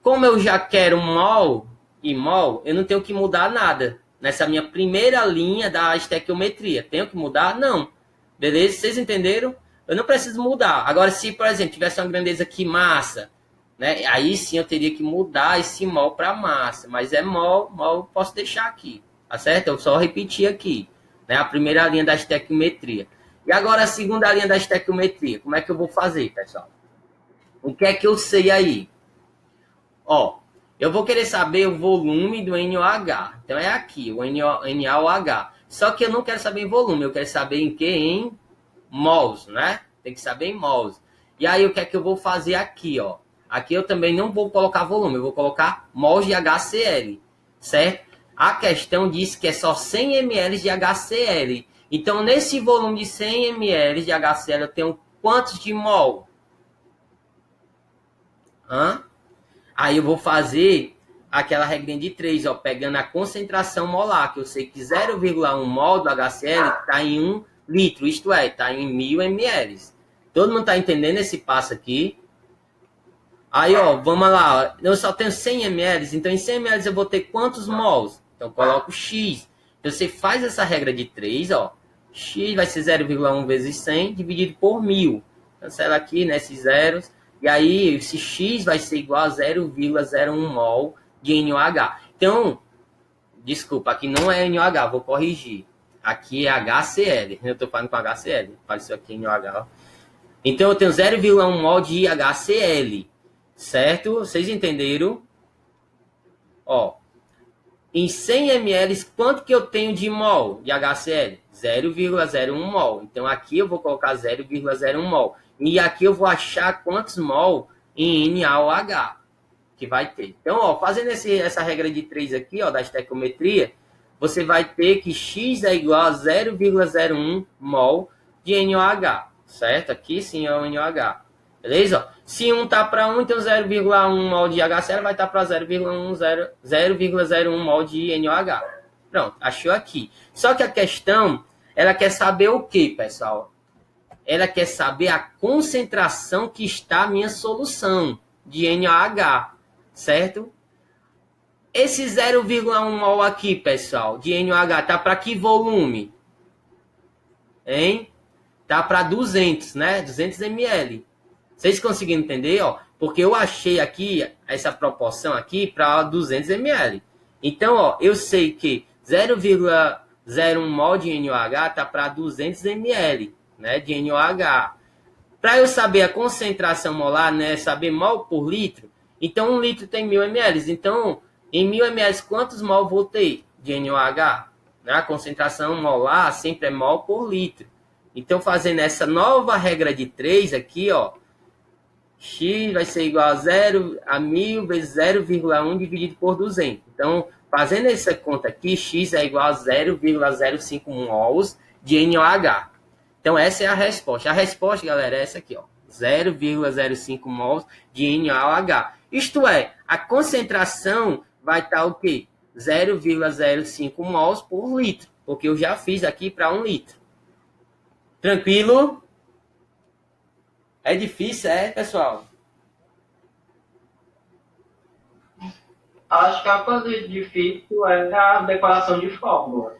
Speaker 1: Como eu já quero mol e mol, eu não tenho que mudar nada. Nessa minha primeira linha da estequiometria. Tenho que mudar? Não. Beleza? Vocês entenderam? Eu não preciso mudar. Agora, se, por exemplo, tivesse uma grandeza aqui massa, né? Aí sim eu teria que mudar esse mol para massa. Mas é mol eu posso deixar aqui. Tá certo? Eu só repetir aqui. Né? A primeira linha da estequiometria. E agora a segunda linha da estequiometria. Como é que eu vou fazer, pessoal? O que é que eu sei aí? Ó, eu vou querer saber o volume do NaOH. Então é aqui, o NaOH. Só que eu não quero saber em volume. Eu quero saber em que? Em mols, né? Tem que saber em mols. E aí, o que é que eu vou fazer aqui, ó? Aqui eu também não vou colocar volume, eu vou colocar mols de HCl, certo? A questão diz que é só 100 ml de HCl. Então, nesse volume de 100 ml de HCl, eu tenho quantos de mol? Aí eu vou fazer aquela regrinha de 3, ó, pegando a concentração molar, que eu sei que 0,1 mol do HCl está em 1 litro, isto é, está em 1000 ml. Todo mundo está entendendo esse passo aqui? Aí, ó, vamos lá. Eu só tenho 100 ml, então em 100 ml eu vou ter quantos mols? Então, eu coloco X. Então, você faz essa regra de 3, ó. X vai ser 0,1 vezes 100 dividido por 1000. Cancela aqui, né, esses zeros. E aí, esse X vai ser igual a 0,01 mol de NaOH. Então, desculpa, aqui não é NaOH, vou corrigir. Aqui é HCl. Eu estou falando com HCl. Apareceu aqui NaOH, ó. Então, eu tenho 0,1 mol de HCl. Certo? Vocês entenderam? Ó. Em 100 ml, quanto que eu tenho de mol de HCl? 0,01 mol. Então, aqui eu vou colocar 0,01 mol. E aqui eu vou achar quantos mol em NaOH que vai ter. Então, ó, fazendo essa regra de 3 aqui, ó, da estequiometria, você vai ter que X é igual a 0,01 mol de NaOH. Certo? Aqui sim é o NaOH. Beleza? Se 1 tá para 1, então 0,1 mol de HCl vai estar para 0,01 mol de NOH. Pronto, achou aqui. Só que a questão, ela quer saber o que, pessoal? Ela quer saber a concentração que está a minha solução de NaOH, certo? Esse 0,1 mol aqui, pessoal, de NaOH, tá para que volume? Hein? Tá para 200, né? 200 ml. Vocês conseguiram entender, ó? Porque eu achei aqui essa proporção aqui para 200 ml. Então, ó, eu sei que 0,01 mol de NaOH tá para 200 ml, né, de NaOH. Para eu saber a concentração molar, né, saber mol por litro, então 1 litro tem 1000 ml. Então, em 1000 ml, quantos mol vou ter de NaOH? A concentração molar sempre é mol por litro. Então, fazendo essa nova regra de 3 aqui, ó, X vai ser igual a 1000 vezes 0,1 dividido por 200. Então, fazendo essa conta aqui, X é igual a 0,05 mols de NaOH. Então, essa é a resposta. A resposta, galera, é essa aqui, ó, 0,05 mols de NaOH. Isto é, a concentração vai estar o quê? 0,05 mols por litro, porque eu já fiz aqui para 1 litro. Tranquilo? É difícil, pessoal?
Speaker 2: Acho que a coisa difícil é a decoração de fórmula.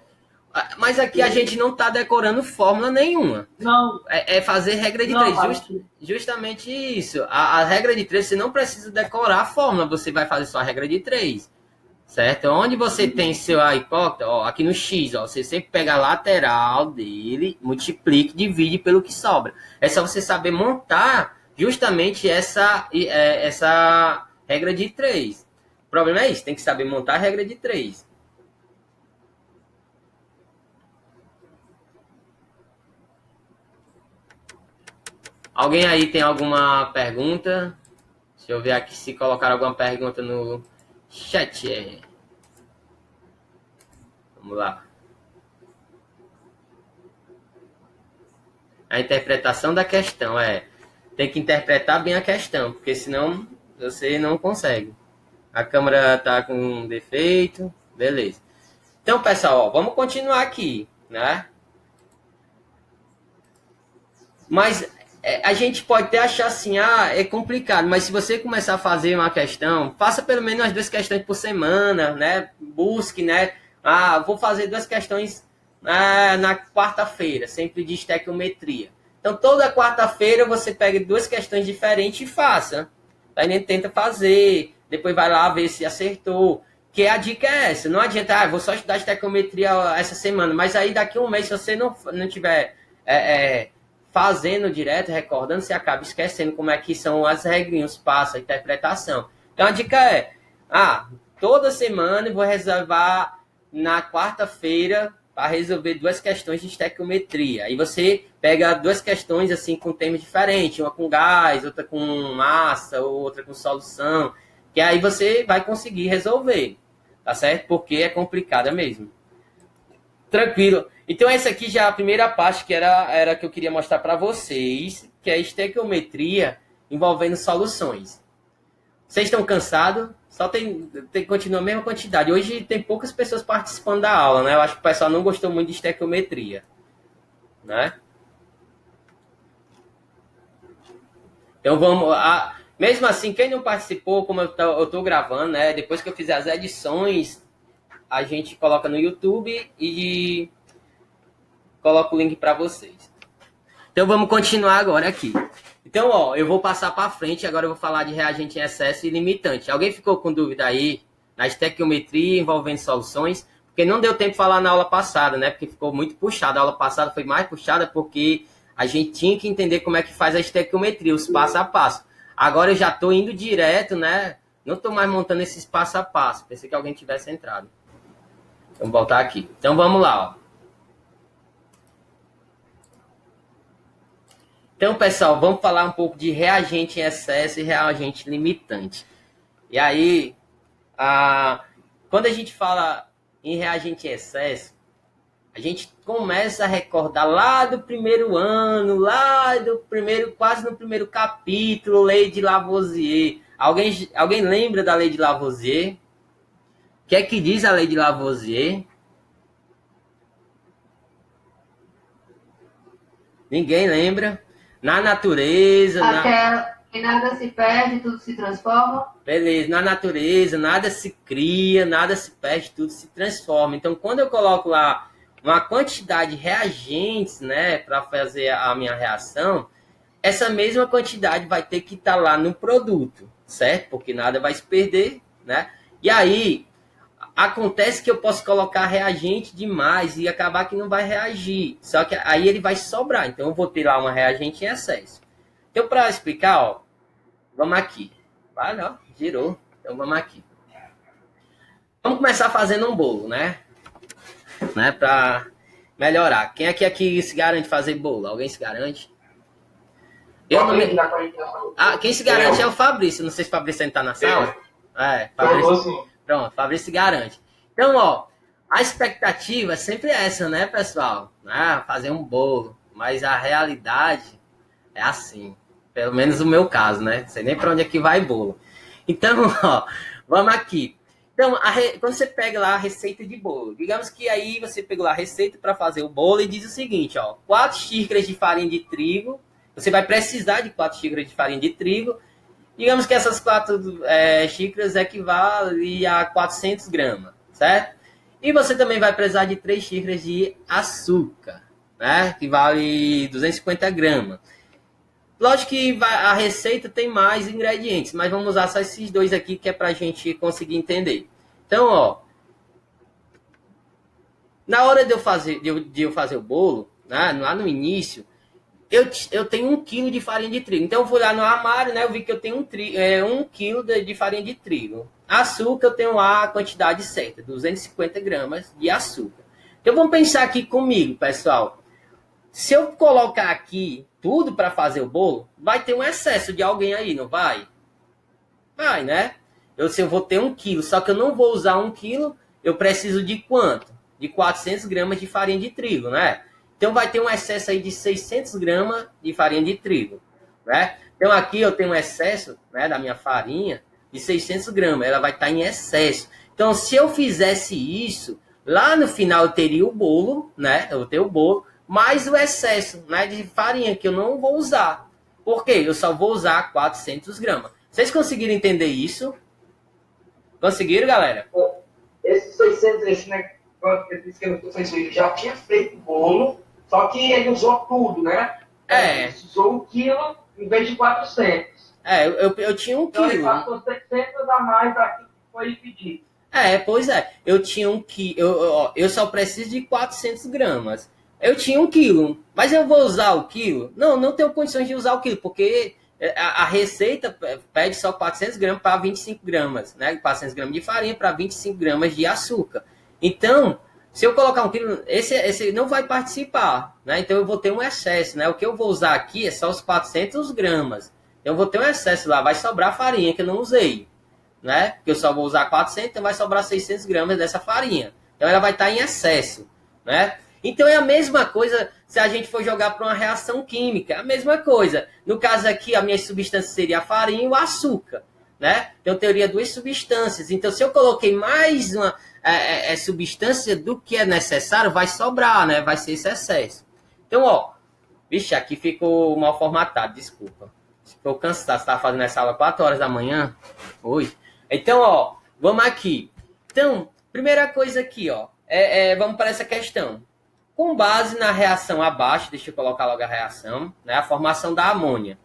Speaker 1: Mas aqui a gente não está decorando fórmula nenhuma.
Speaker 2: Não.
Speaker 1: É fazer regra de 3. Justamente isso. A regra de 3, você não precisa decorar a fórmula, você vai fazer só a regra de 3. Certo? Onde você tem seu hipótese, ó, aqui no X, ó, você sempre pega a lateral dele, multiplica e divide pelo que sobra. É só você saber montar justamente essa regra de 3. O problema é isso, tem que saber montar a regra de 3. Alguém aí tem alguma pergunta? Deixa eu ver aqui se colocaram alguma pergunta no chat. Vamos lá. A interpretação da questão tem que interpretar bem a questão, porque senão você não consegue. A câmera tá com um defeito, beleza. Então, pessoal, ó, vamos continuar aqui, né? Mas a gente pode até achar assim, é complicado, mas se você começar a fazer uma questão, faça pelo menos as 2 questões por semana, né? Busque, né? Vou fazer 2 questões na quarta-feira, sempre de estequiometria. Então, toda quarta-feira você pega 2 questões diferentes e faça. Aí nem tenta fazer, depois vai lá ver se acertou. Que a dica é essa, não adianta, vou só estudar estequiometria essa semana, mas aí daqui a um mês, se você não tiver fazendo direto, recordando, você acaba esquecendo como é que são as regrinhas, os passos, a interpretação. Então, a dica é, toda semana eu vou reservar na quarta-feira para resolver 2 questões de estequiometria. Aí você pega 2 questões assim com temas diferentes, uma com gás, outra com massa, outra com solução, que aí você vai conseguir resolver, tá certo? Porque é complicada mesmo. Tranquilo. Então essa aqui já é a primeira parte que era que eu queria mostrar para vocês, que é a estequiometria envolvendo soluções. Vocês estão cansados? Só continua a mesma quantidade. Hoje tem poucas pessoas participando da aula, né? Eu acho que o pessoal não gostou muito de estequiometria, né? Então vamos... mesmo assim, quem não participou, como eu estou gravando, né? Depois que eu fizer as edições, a gente coloca no YouTube e coloca o link para vocês. Então vamos continuar agora aqui. Então, ó, eu vou passar para frente, agora eu vou falar de reagente em excesso e limitante. Alguém ficou com dúvida aí na estequiometria envolvendo soluções? Porque não deu tempo de falar na aula passada, né? Porque ficou muito puxada. A aula passada foi mais puxada porque a gente tinha que entender como é que faz a estequiometria, os passo a passo. Agora eu já estou indo direto, né? Não estou mais montando esses passo a passo. Pensei que alguém tivesse entrado. Vamos voltar aqui. Então vamos lá, ó. Então, pessoal, vamos falar um pouco de reagente em excesso e reagente limitante. E aí, quando a gente fala em reagente em excesso, A gente começa a recordar lá do primeiro ano, quase no primeiro capítulo, Lei de Lavoisier. Alguém lembra da Lei de Lavoisier? O que é que diz a Lei de Lavoisier? Ninguém lembra? Na natureza...
Speaker 4: Que nada se perde, tudo se transforma.
Speaker 1: Beleza, na natureza, nada se cria, nada se perde, tudo se transforma. Então, quando eu coloco lá uma quantidade de reagentes, né, para fazer a minha reação, essa mesma quantidade vai ter que estar lá no produto, certo? Porque nada vai se perder, né? E aí, acontece que eu posso colocar reagente demais e acabar que não vai reagir. Só que aí ele vai sobrar. Então, eu vou ter lá uma reagente em excesso. Então, para explicar, ó, vamos aqui. Vai, ó, girou. Então, vamos aqui. Vamos começar fazendo um bolo, né? Para melhorar. Quem aqui se garante fazer bolo? Alguém se garante? Eu não me... quem se garante é o Fabrício. Não sei se o Fabrício ainda está na sala. Fabrício. Pronto, Fabrício se garante. Então, ó, a expectativa é sempre essa, né, pessoal? Fazer um bolo. Mas a realidade é assim. Pelo menos no meu caso, né? Não sei nem para onde é que vai bolo. Então, ó, vamos aqui. Então, quando você pega lá a receita de bolo, digamos que aí você pegou lá a receita para fazer o bolo e diz o seguinte, ó, 4 xícaras de farinha de trigo, você vai precisar de 4 xícaras de farinha de trigo, digamos que essas 4 xícaras equivalem a 400 gramas, certo? E você também vai precisar de 3 xícaras de açúcar, né, que vale 250 gramas. Lógico que a receita tem mais ingredientes, mas vamos usar só esses dois aqui que é para a gente conseguir entender. Então, ó, na hora de eu fazer o bolo, né, lá no início, eu tenho 1 quilo de farinha de trigo. Então, eu fui lá no armário, né, eu vi que eu tenho 1 quilo de farinha de trigo. Açúcar, eu tenho lá a quantidade certa, 250 gramas de açúcar. Então, vamos pensar aqui comigo, pessoal. Se eu colocar aqui tudo para fazer o bolo, vai ter um excesso de alguém aí, não vai? Vai, né? Eu vou ter 1 quilo, só que eu não vou usar 1 quilo, eu preciso de quanto? De 400 gramas de farinha de trigo, né? Então vai ter um excesso aí de 600 gramas de farinha de trigo, né? Então aqui eu tenho um excesso, né, da minha farinha de 600 gramas, ela vai estar em excesso. Então se eu fizesse isso, lá no final eu teria o bolo, né? Eu vou ter o bolo, mais o excesso, né, de farinha que eu não vou usar. Por quê? Eu só vou usar 400 gramas. Vocês conseguiram entender isso? Conseguiram, galera?
Speaker 2: Esses 600, esse negócio que já tinha feito bolo, só que ele usou tudo, né? Ele usou 1 quilo em vez de 400.
Speaker 1: Eu tinha 1
Speaker 2: então,
Speaker 1: quilo.
Speaker 2: Então ele passou 600 a mais daquilo que foi pedido.
Speaker 1: Pois é. Eu tinha 1 quilo. Eu só preciso de 400 gramas. Eu tinha 1 quilo, mas eu vou usar o quilo? Não tenho condições de usar o quilo, porque a receita pede só 400 gramas para 25 gramas, né? 400 gramas de farinha para 25 gramas de açúcar. Então, se eu colocar 1 quilo, esse não vai participar, né? Então eu vou ter um excesso, né? O que eu vou usar aqui é só os 400 gramas. Então eu vou ter um excesso lá, vai sobrar farinha que eu não usei, né? Porque eu só vou usar 400, então vai sobrar 600 gramas dessa farinha. Então ela vai estar em excesso, né? Então é a mesma coisa se a gente for jogar para uma reação química. É a mesma coisa. No caso aqui, a minha substância seria a farinha e o açúcar, né? Então eu teria 2 substâncias. Então se eu coloquei mais uma substância do que é necessário, vai sobrar, né? Vai ser esse excesso. Então, ó. Vixe, aqui ficou mal formatado, desculpa. Ficou cansado. Você estava fazendo essa aula 4 horas da manhã hoje. Então, ó. Vamos aqui. Então, primeira coisa aqui, ó. Vamos para essa questão. Com base na reação abaixo, deixa eu colocar logo a reação, né, a formação da amônia.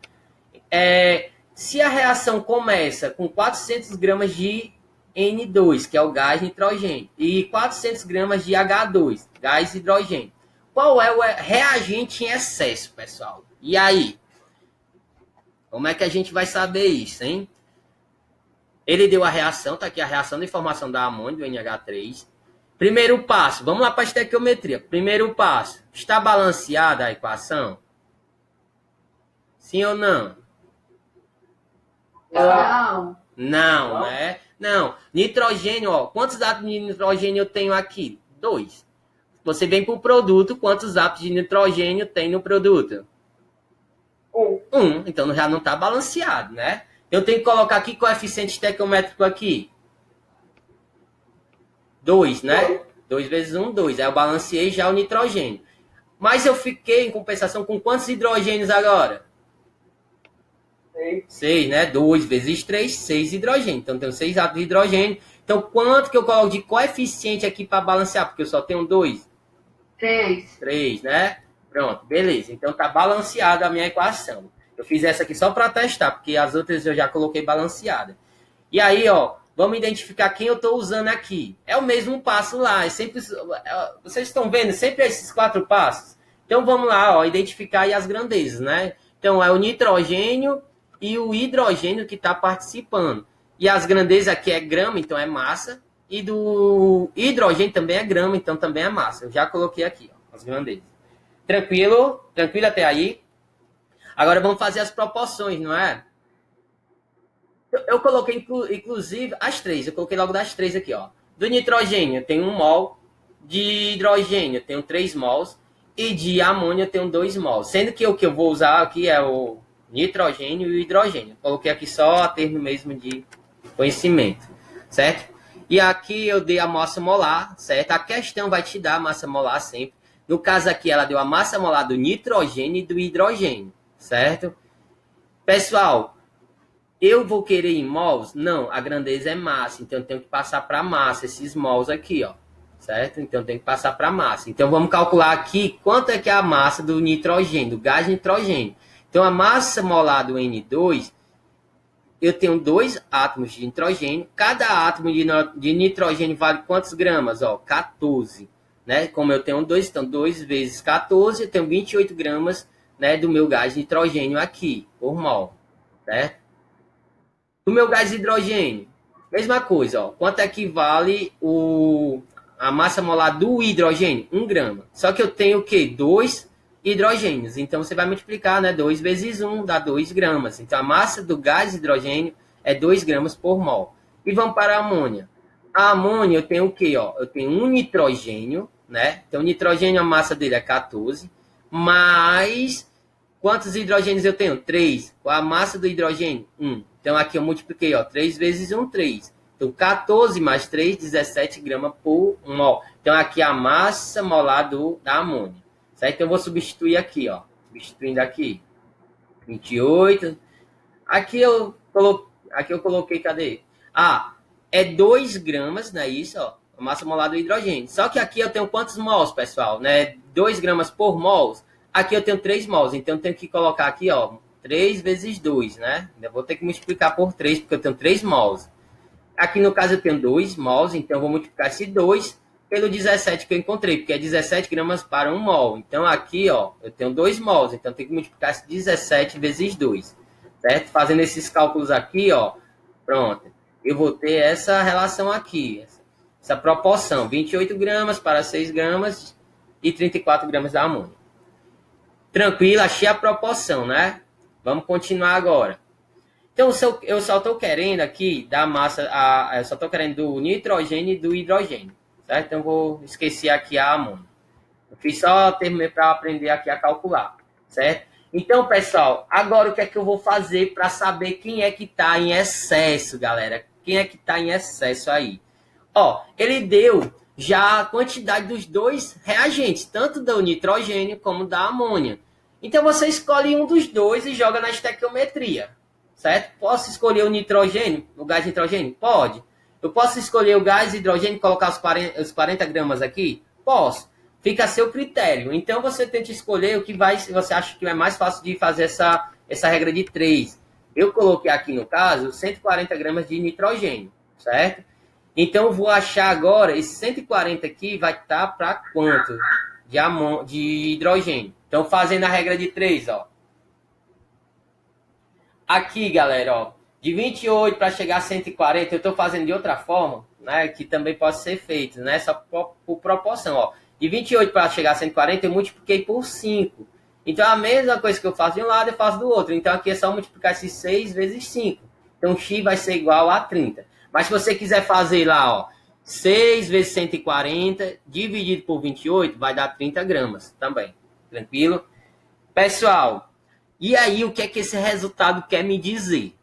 Speaker 1: Se a reação começa com 400 gramas de N2, que é o gás nitrogênio, e 400 gramas de H2, gás hidrogênio, qual é o reagente em excesso, pessoal? E aí? Como é que a gente vai saber isso, hein? Ele deu a reação, tá aqui a reação de formação da amônia, do NH3. Primeiro passo, vamos lá para a estequiometria. Primeiro passo, está balanceada a equação? Sim ou não? Não, né? Não. Nitrogênio, ó. Quantos átomos de nitrogênio eu tenho aqui? 2. Você vem para o produto, quantos átomos de nitrogênio tem no produto? 1. Então já não está balanceado, né? Eu tenho que colocar aqui coeficiente estequiométrico aqui. 2, né? 2 vezes 1, 2. Aí eu balanceei já o nitrogênio. Mas eu fiquei em compensação com quantos hidrogênios agora? 6, né? 2 vezes 3, 6 hidrogênios. Então, eu tenho 6 átomos de hidrogênio. Então, quanto que eu coloco de coeficiente aqui para balancear? Porque eu só tenho 2.
Speaker 4: 3.
Speaker 1: 3, né? Pronto, beleza. Então, tá balanceada a minha equação. Eu fiz essa aqui só para testar, porque as outras eu já coloquei balanceada. E aí, ó, vamos identificar quem eu estou usando aqui. É o mesmo passo lá. É sempre, vocês estão vendo sempre esses 4 passos? Então, vamos lá, ó, identificar aí as grandezas, né? Então, é o nitrogênio e o hidrogênio que está participando. E as grandezas aqui é grama, então é massa. E do hidrogênio também é grama, então também é massa. Eu já coloquei aqui, ó, as grandezas. Tranquilo? Tranquilo até aí? Agora vamos fazer as proporções, não é? Eu coloquei, inclusive, as 3. Eu coloquei logo das 3 aqui, ó. Do nitrogênio tem 1 mol. De hidrogênio eu tenho 3 mols. E de amônia eu tenho 2 mols. Sendo que o que eu vou usar aqui é o nitrogênio e o hidrogênio. Coloquei aqui só a termo mesmo de conhecimento, certo? E aqui eu dei a massa molar, certo? A questão vai te dar a massa molar sempre. No caso aqui, ela deu a massa molar do nitrogênio e do hidrogênio, certo? Pessoal, eu vou querer em mols? Não, a grandeza é massa, então eu tenho que passar para massa esses mols aqui, ó, certo? Então eu tenho que passar para massa. Então vamos calcular aqui quanto é que é a massa do nitrogênio, do gás nitrogênio. Então a massa molar do N2, eu tenho 2 átomos de nitrogênio. Cada átomo de nitrogênio vale quantos gramas? Ó, 14. Né? Como eu tenho 2, então 2 vezes 14, eu tenho 28 gramas, né, do meu gás nitrogênio aqui, por mol. Certo? Do meu gás hidrogênio, mesma coisa. Ó, quanto é que vale a massa molar do hidrogênio? 1 grama. Só que eu tenho o quê? 2 hidrogênios. Então, você vai multiplicar, né? 2 vezes 1 dá 2 gramas. Então, a massa do gás hidrogênio é 2 gramas por mol. E vamos para a amônia. A amônia eu tenho o quê? Ó? Eu tenho um nitrogênio, né? Então, o nitrogênio, a massa dele é 14. Mais quantos hidrogênios eu tenho? 3. Qual a massa do hidrogênio? 1. Então, aqui eu multipliquei, ó, 3 vezes 1, 3. Então, 14 mais 3, 17 gramas por mol. Então, aqui a massa molar da amônia. Certo? Então, eu vou substituir aqui, ó. Substituindo aqui. 28. Aqui eu coloquei, cadê? Ah, é 2 gramas, não é isso, ó? A massa molar do hidrogênio. Só que aqui eu tenho quantos mols, pessoal? Né? 2 gramas por mols. Aqui eu tenho 3 mols. Então, eu tenho que colocar aqui, ó, 3 vezes 2, né? Eu vou ter que multiplicar por 3, porque eu tenho 3 mols. Aqui, no caso, eu tenho 2 mols. Então, eu vou multiplicar esse 2 pelo 17 que eu encontrei, porque é 17 gramas para 1 mol. Então, aqui, ó, eu tenho 2 mols. Então, eu tenho que multiplicar esse 17 vezes 2. Certo? Fazendo esses cálculos aqui, ó, pronto. Eu vou ter essa relação aqui, essa proporção. 28 gramas para 6 gramas e 34 gramas da amônia. Tranquilo, achei a proporção, né? Vamos continuar agora. Então, eu só estou querendo aqui da massa, eu só estou querendo do nitrogênio e do hidrogênio. Certo? Então, vou esquecer aqui a amônia. Eu fiz só para aprender aqui a calcular. Certo? Então, pessoal, agora o que é que eu vou fazer para saber quem é que está em excesso, galera? Quem é que está em excesso aí? Ó, ele deu já a quantidade dos 2 reagentes, tanto do nitrogênio como da amônia. Então, você escolhe um dos 2 e joga na estequiometria. Certo? Posso escolher o nitrogênio, o gás nitrogênio? Pode. Eu posso escolher o gás hidrogênio e colocar os 40 gramas aqui? Posso. Fica a seu critério. Então, você tenta escolher o que você acha que é mais fácil de fazer essa regra de 3. Eu coloquei aqui, no caso, 140 gramas de nitrogênio, certo? Então, eu vou achar agora, esse 140 aqui vai estar para quanto? De hidrogênio. Então, fazendo a regra de 3, ó. Aqui, galera, ó, de 28 para chegar a 140, eu estou fazendo de outra forma, né, que também pode ser feito, né, só por proporção, ó. De 28 para chegar a 140, eu multipliquei por 5. Então, a mesma coisa que eu faço de um lado, eu faço do outro. Então, aqui é só multiplicar esses 6 vezes 5. Então, x vai ser igual a 30. Mas, se você quiser fazer lá, ó, 6 vezes 140 dividido por 28 vai dar 30 gramas também. Tranquilo? Pessoal, e aí o que é que esse resultado quer me dizer?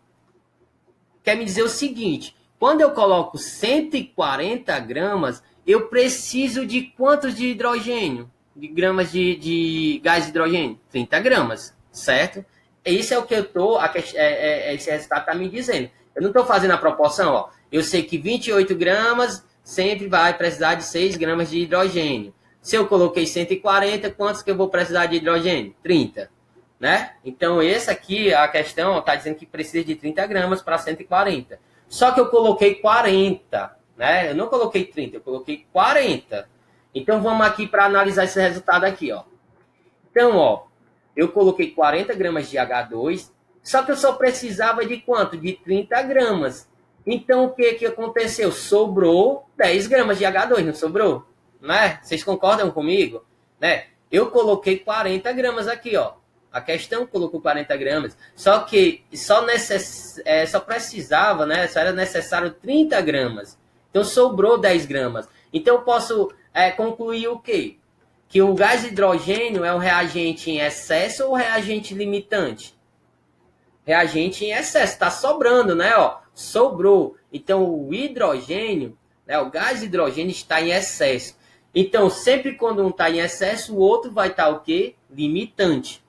Speaker 1: Quer me dizer o seguinte, quando eu coloco 140 gramas, eu preciso de quantos de hidrogênio? De gramas de gás de hidrogênio? 30 gramas, certo? Esse é o que eu tô, esse resultado está me dizendo. Eu não estou fazendo a proporção, ó. Eu sei que 28 gramas sempre vai precisar de 6 gramas de hidrogênio. Se eu coloquei 140, quantos que eu vou precisar de hidrogênio? 30, né? Então, essa aqui, a questão está dizendo que precisa de 30 gramas para 140. Só que eu coloquei 40, né? Eu não coloquei 30, eu coloquei 40. Então, vamos aqui para analisar esse resultado aqui, ó. Então, ó, eu coloquei 40 gramas de H2, só que eu só precisava de quanto? De 30 gramas. Então, o que aconteceu? Sobrou 10 gramas de H2, não sobrou? Né? Vocês concordam comigo? Né? Eu coloquei 40 gramas aqui, ó. A questão colocou 40 gramas. Só que só precisava, né? Só era necessário 30 gramas. Então, sobrou 10 gramas. Então, eu posso concluir o quê? Que o gás hidrogênio é um reagente em excesso ou reagente limitante? Reagente em excesso, está sobrando, né? Ó, sobrou. Então, o hidrogênio, né, o gás hidrogênio está em excesso. Então, sempre quando um está em excesso, o outro vai estar o quê? Limitante.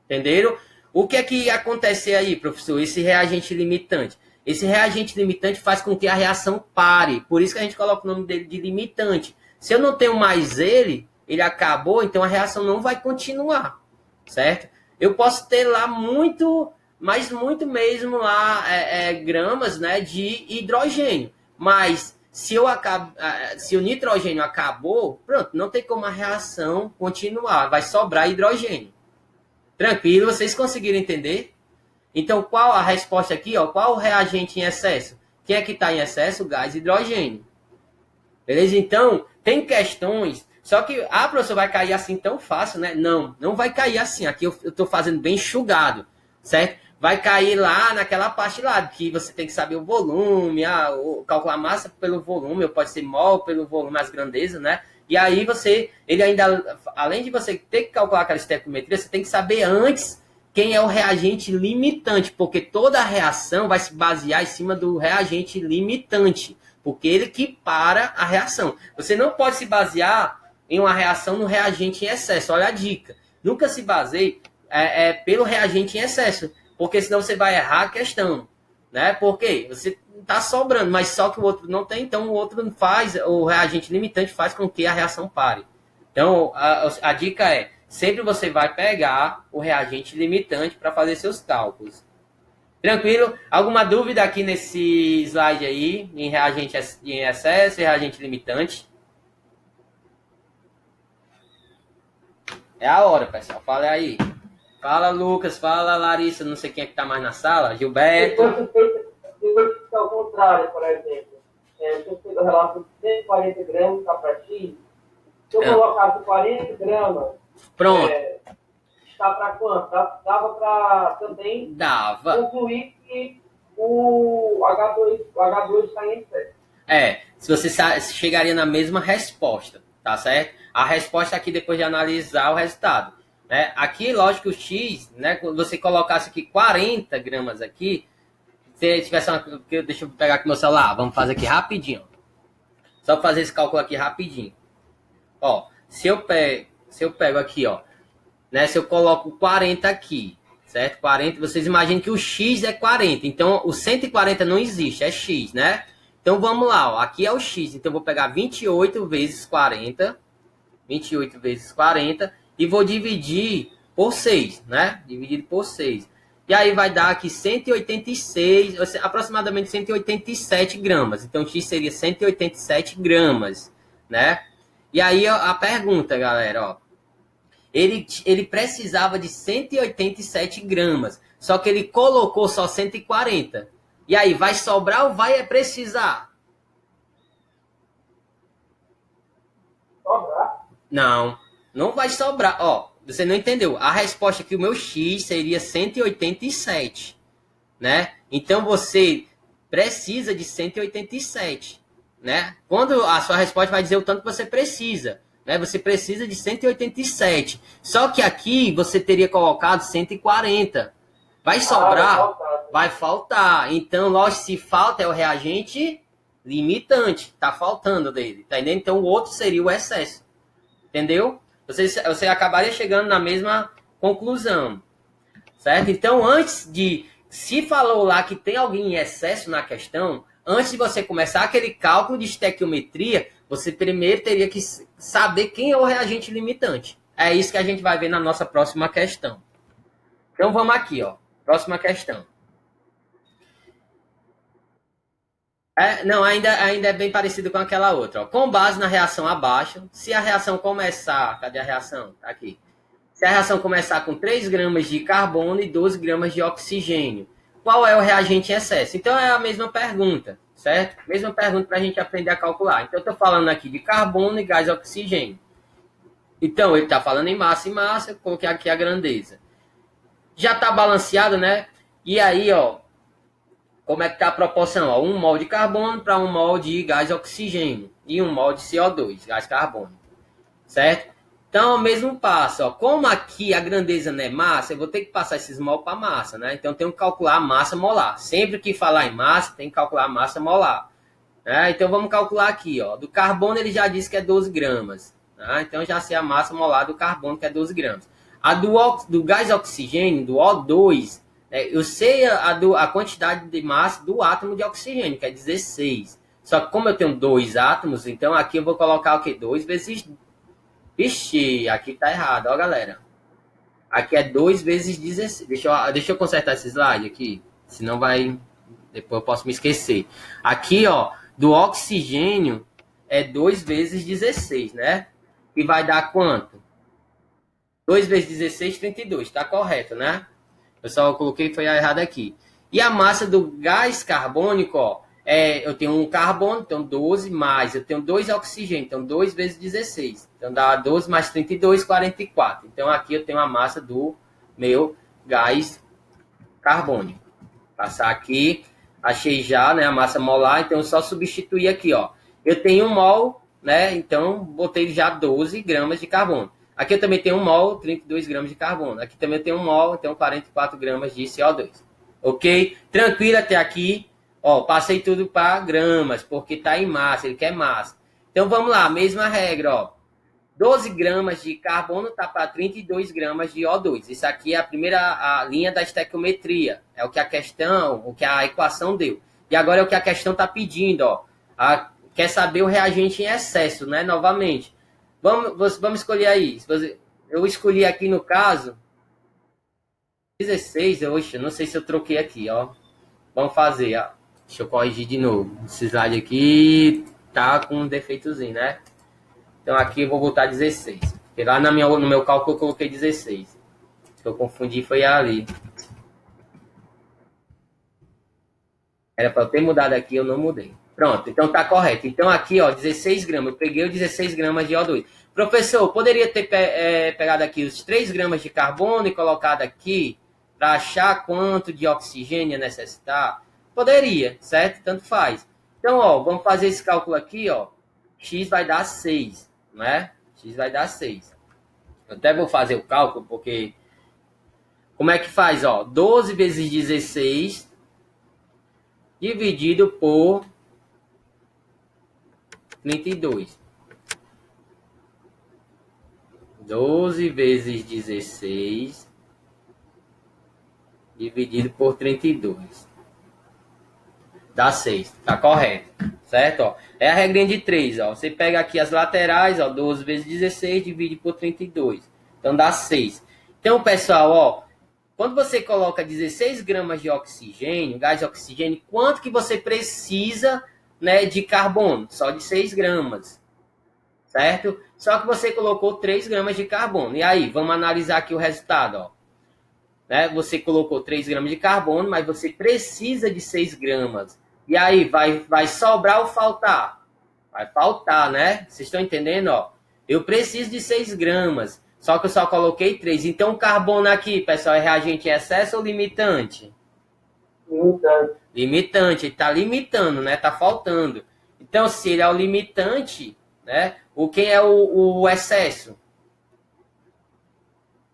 Speaker 1: Entenderam? O que é que acontece aí, professor? Esse reagente limitante. Esse reagente limitante faz com que a reação pare. Por isso que a gente coloca o nome dele de limitante. Se eu não tenho mais ele acabou, então a reação não vai continuar. Certo? Eu posso ter lá muito mesmo lá gramas, né, de hidrogênio. Mas se o nitrogênio acabou, pronto, não tem como a reação continuar. Vai sobrar hidrogênio. Tranquilo? Vocês conseguiram entender? Então, qual a resposta aqui? Ó, qual o reagente em excesso? Quem é que está em excesso? O gás hidrogênio. Beleza? Então, tem questões... Só que, professor, vai cair assim tão fácil, né? Não, não vai cair assim. Aqui eu estou fazendo bem enxugado, certo? Vai cair lá naquela parte lá, que você tem que saber o volume, calcular massa pelo volume, ou pode ser mol pelo volume, as grandezas, né? E aí ele ainda, além de você ter que calcular aquela estequiometria, você tem que saber antes quem é o reagente limitante, porque toda a reação vai se basear em cima do reagente limitante, porque ele que para a reação. Você não pode se basear em uma reação no reagente em excesso. Olha a dica. Nunca se baseie pelo reagente em excesso, porque senão você vai errar a questão. Né? Porque você está sobrando, mas só que o outro não tem, então o outro o reagente limitante faz com que a reação pare. Então, a dica é, sempre você vai pegar o reagente limitante para fazer seus cálculos. Tranquilo? Alguma dúvida aqui nesse slide aí, em reagente em excesso e reagente limitante? É a hora, pessoal. Fala aí. Fala, Lucas. Fala, Larissa. Não sei quem é que tá mais na sala. Gilberto.
Speaker 5: Se você ficar ao contrário, por exemplo, se eu fiz a relação de 140 gramas tá para X, se eu colocasse 40 gramas,
Speaker 1: pronto.
Speaker 5: Está para quanto? Dava para também concluir que o H2 está em excesso.
Speaker 1: Se você chegaria na mesma resposta, tá certo? A resposta aqui depois de analisar o resultado. Né? Aqui, lógico, o X, né, quando você colocasse aqui 40 gramas aqui, se tivesse deixa eu pegar aqui meu celular, vamos fazer aqui rapidinho. Só fazer esse cálculo aqui rapidinho. Ó, se eu pego aqui, ó, né, se eu coloco 40 aqui, certo? 40, vocês imaginam que o X é 40, então o 140 não existe, é X, né? Então vamos lá, ó, aqui é o X, então eu vou pegar 28 vezes 40, 28 vezes 40, e vou dividir por 6, né? Dividido por 6. E aí vai dar aqui 186, aproximadamente 187 gramas. Então, X seria 187 gramas, né? E aí a pergunta, galera, ó. Ele precisava de 187 gramas, só que ele colocou só 140. E aí, vai sobrar ou vai precisar?
Speaker 5: Sobrar?
Speaker 1: Não, não vai sobrar. Ó, você não entendeu. A resposta é que o meu X seria 187, né? Então, você precisa de 187, né? Quando a sua resposta vai dizer o tanto que você precisa, né? Você precisa de 187. Só que aqui você teria colocado 140. Vai sobrar? Vai faltar. Então, lógico, se falta é o reagente limitante. Tá faltando dele, tá entendendo? Então, o outro seria o excesso. Entendeu? Você acabaria chegando na mesma conclusão. Certo? Então, antes de... Se falou lá que tem alguém em excesso na questão, antes de você começar aquele cálculo de estequiometria, você primeiro teria que saber quem é o reagente limitante. É isso que a gente vai ver na nossa próxima questão. Então, vamos aqui, ó. Próxima questão. Não, ainda é bem parecido com aquela outra. Ó. Com base na reação abaixo, se a reação começar... Cadê a reação? Tá aqui. Se a reação começar com 3 gramas de carbono e 12 gramas de oxigênio, qual é o reagente em excesso? Então, é a mesma pergunta, certo? Mesma pergunta para a gente aprender a calcular. Então, eu estou falando aqui de carbono e gás oxigênio. Então, ele está falando em massa e massa, eu coloquei aqui a grandeza. Já está balanceado, né? E aí, ó, como é que está a proporção? Ó, 1 mol de carbono para 1 mol de gás oxigênio e 1 mol de CO2, gás carbônico, certo? Então, o mesmo passo, ó, como aqui a grandeza não é massa, eu vou ter que passar esses mol para massa, né? Então, eu tenho que calcular a massa molar. Sempre que falar em massa, tem que calcular a massa molar. Né? Então, vamos calcular aqui, ó. Do carbono, ele já disse que é 12 gramas. Né? Então, eu já sei a massa molar do carbono, que é 12 gramas. A do gás oxigênio, do O2, eu sei a quantidade de massa do átomo de oxigênio, que é 16. Só que como eu tenho 2 átomos, então aqui eu vou colocar o quê? 2 vezes... Vixe, aqui tá errado, ó, galera. Aqui é 2 vezes 16. Deixa eu consertar esse slide aqui, senão vai... Depois eu posso me esquecer. Aqui, ó, do oxigênio é 2 vezes 16, né? E vai dar quanto? 2 vezes 16, 32. Tá correto, né? Eu só coloquei foi errado aqui. E a massa do gás carbônico, ó, eu tenho um carbono, então 12 mais, eu tenho 2 oxigênio, então 2 vezes 16. Então dá 12 mais 32, 44. Então aqui eu tenho a massa do meu gás carbônico. Passar aqui, achei já, né, a massa molar, então eu só substituir aqui, ó. Eu tenho 1 mol, né, então botei já 12 gramas de carbono. Aqui eu também tenho 1 mol, 32 gramas de carbono. Aqui também eu tenho 1 mol, então 44 gramas de CO2. Ok? Tranquilo até aqui. Ó, passei tudo para gramas, porque tá em massa, ele quer massa. Então vamos lá, mesma regra, ó. 12 gramas de carbono tá para 32 gramas de O2. Isso aqui é a primeira linha da estequiometria. É o que a questão, o que a equação deu. E agora é o que a questão tá pedindo, ó. Quer saber o reagente em excesso, né? Novamente. Vamos escolher aí. Eu escolhi aqui no caso 16. Oxe, não sei se eu troquei aqui, ó. Vamos fazer, ó. Deixa eu corrigir de novo. Esse slide aqui tá com um defeitozinho, né? Então aqui eu vou botar 16. Porque lá no meu cálculo eu coloquei 16. O que eu confundi foi ali. Era para eu ter mudado aqui, eu não mudei. Pronto, então tá correto. Então aqui, ó, 16 gramas. Eu peguei os 16 gramas de O2. Professor, poderia ter pegado aqui os 3 gramas de carbono e colocado aqui para achar quanto de oxigênio necessitar? Poderia, certo? Tanto faz. Então, ó, vamos fazer esse cálculo aqui, ó. X vai dar 6, né? X vai dar 6. Eu até vou fazer o cálculo, porque... Como é que faz, ó? 12 vezes 16 dividido por 32. 12 vezes 16 dividido por 32. Dá 6, tá correto, certo? Ó, é a regrinha de 3, ó. Você pega aqui as laterais, ó, 12 vezes 16, divide por 32. Então dá 6. Então, pessoal, ó, quando você coloca 16 gramas de oxigênio, gás de oxigênio, quanto que você precisa, né, de carbono? Só de 6 gramas, certo? Só que você colocou 3 gramas de carbono. E aí, vamos analisar aqui o resultado, ó. Né? Você colocou 3 gramas de carbono, mas você precisa de 6 gramas. E aí, vai sobrar ou faltar? Vai faltar, né? Vocês estão entendendo, ó? Eu preciso de 6 gramas, só que eu só coloquei 3. Então, o carbono aqui, pessoal, é reagente em excesso ou limitante?
Speaker 5: Limitante.
Speaker 1: Limitante, ele está limitando, né? Está faltando. Então, se ele é o limitante, né? Quem é o excesso?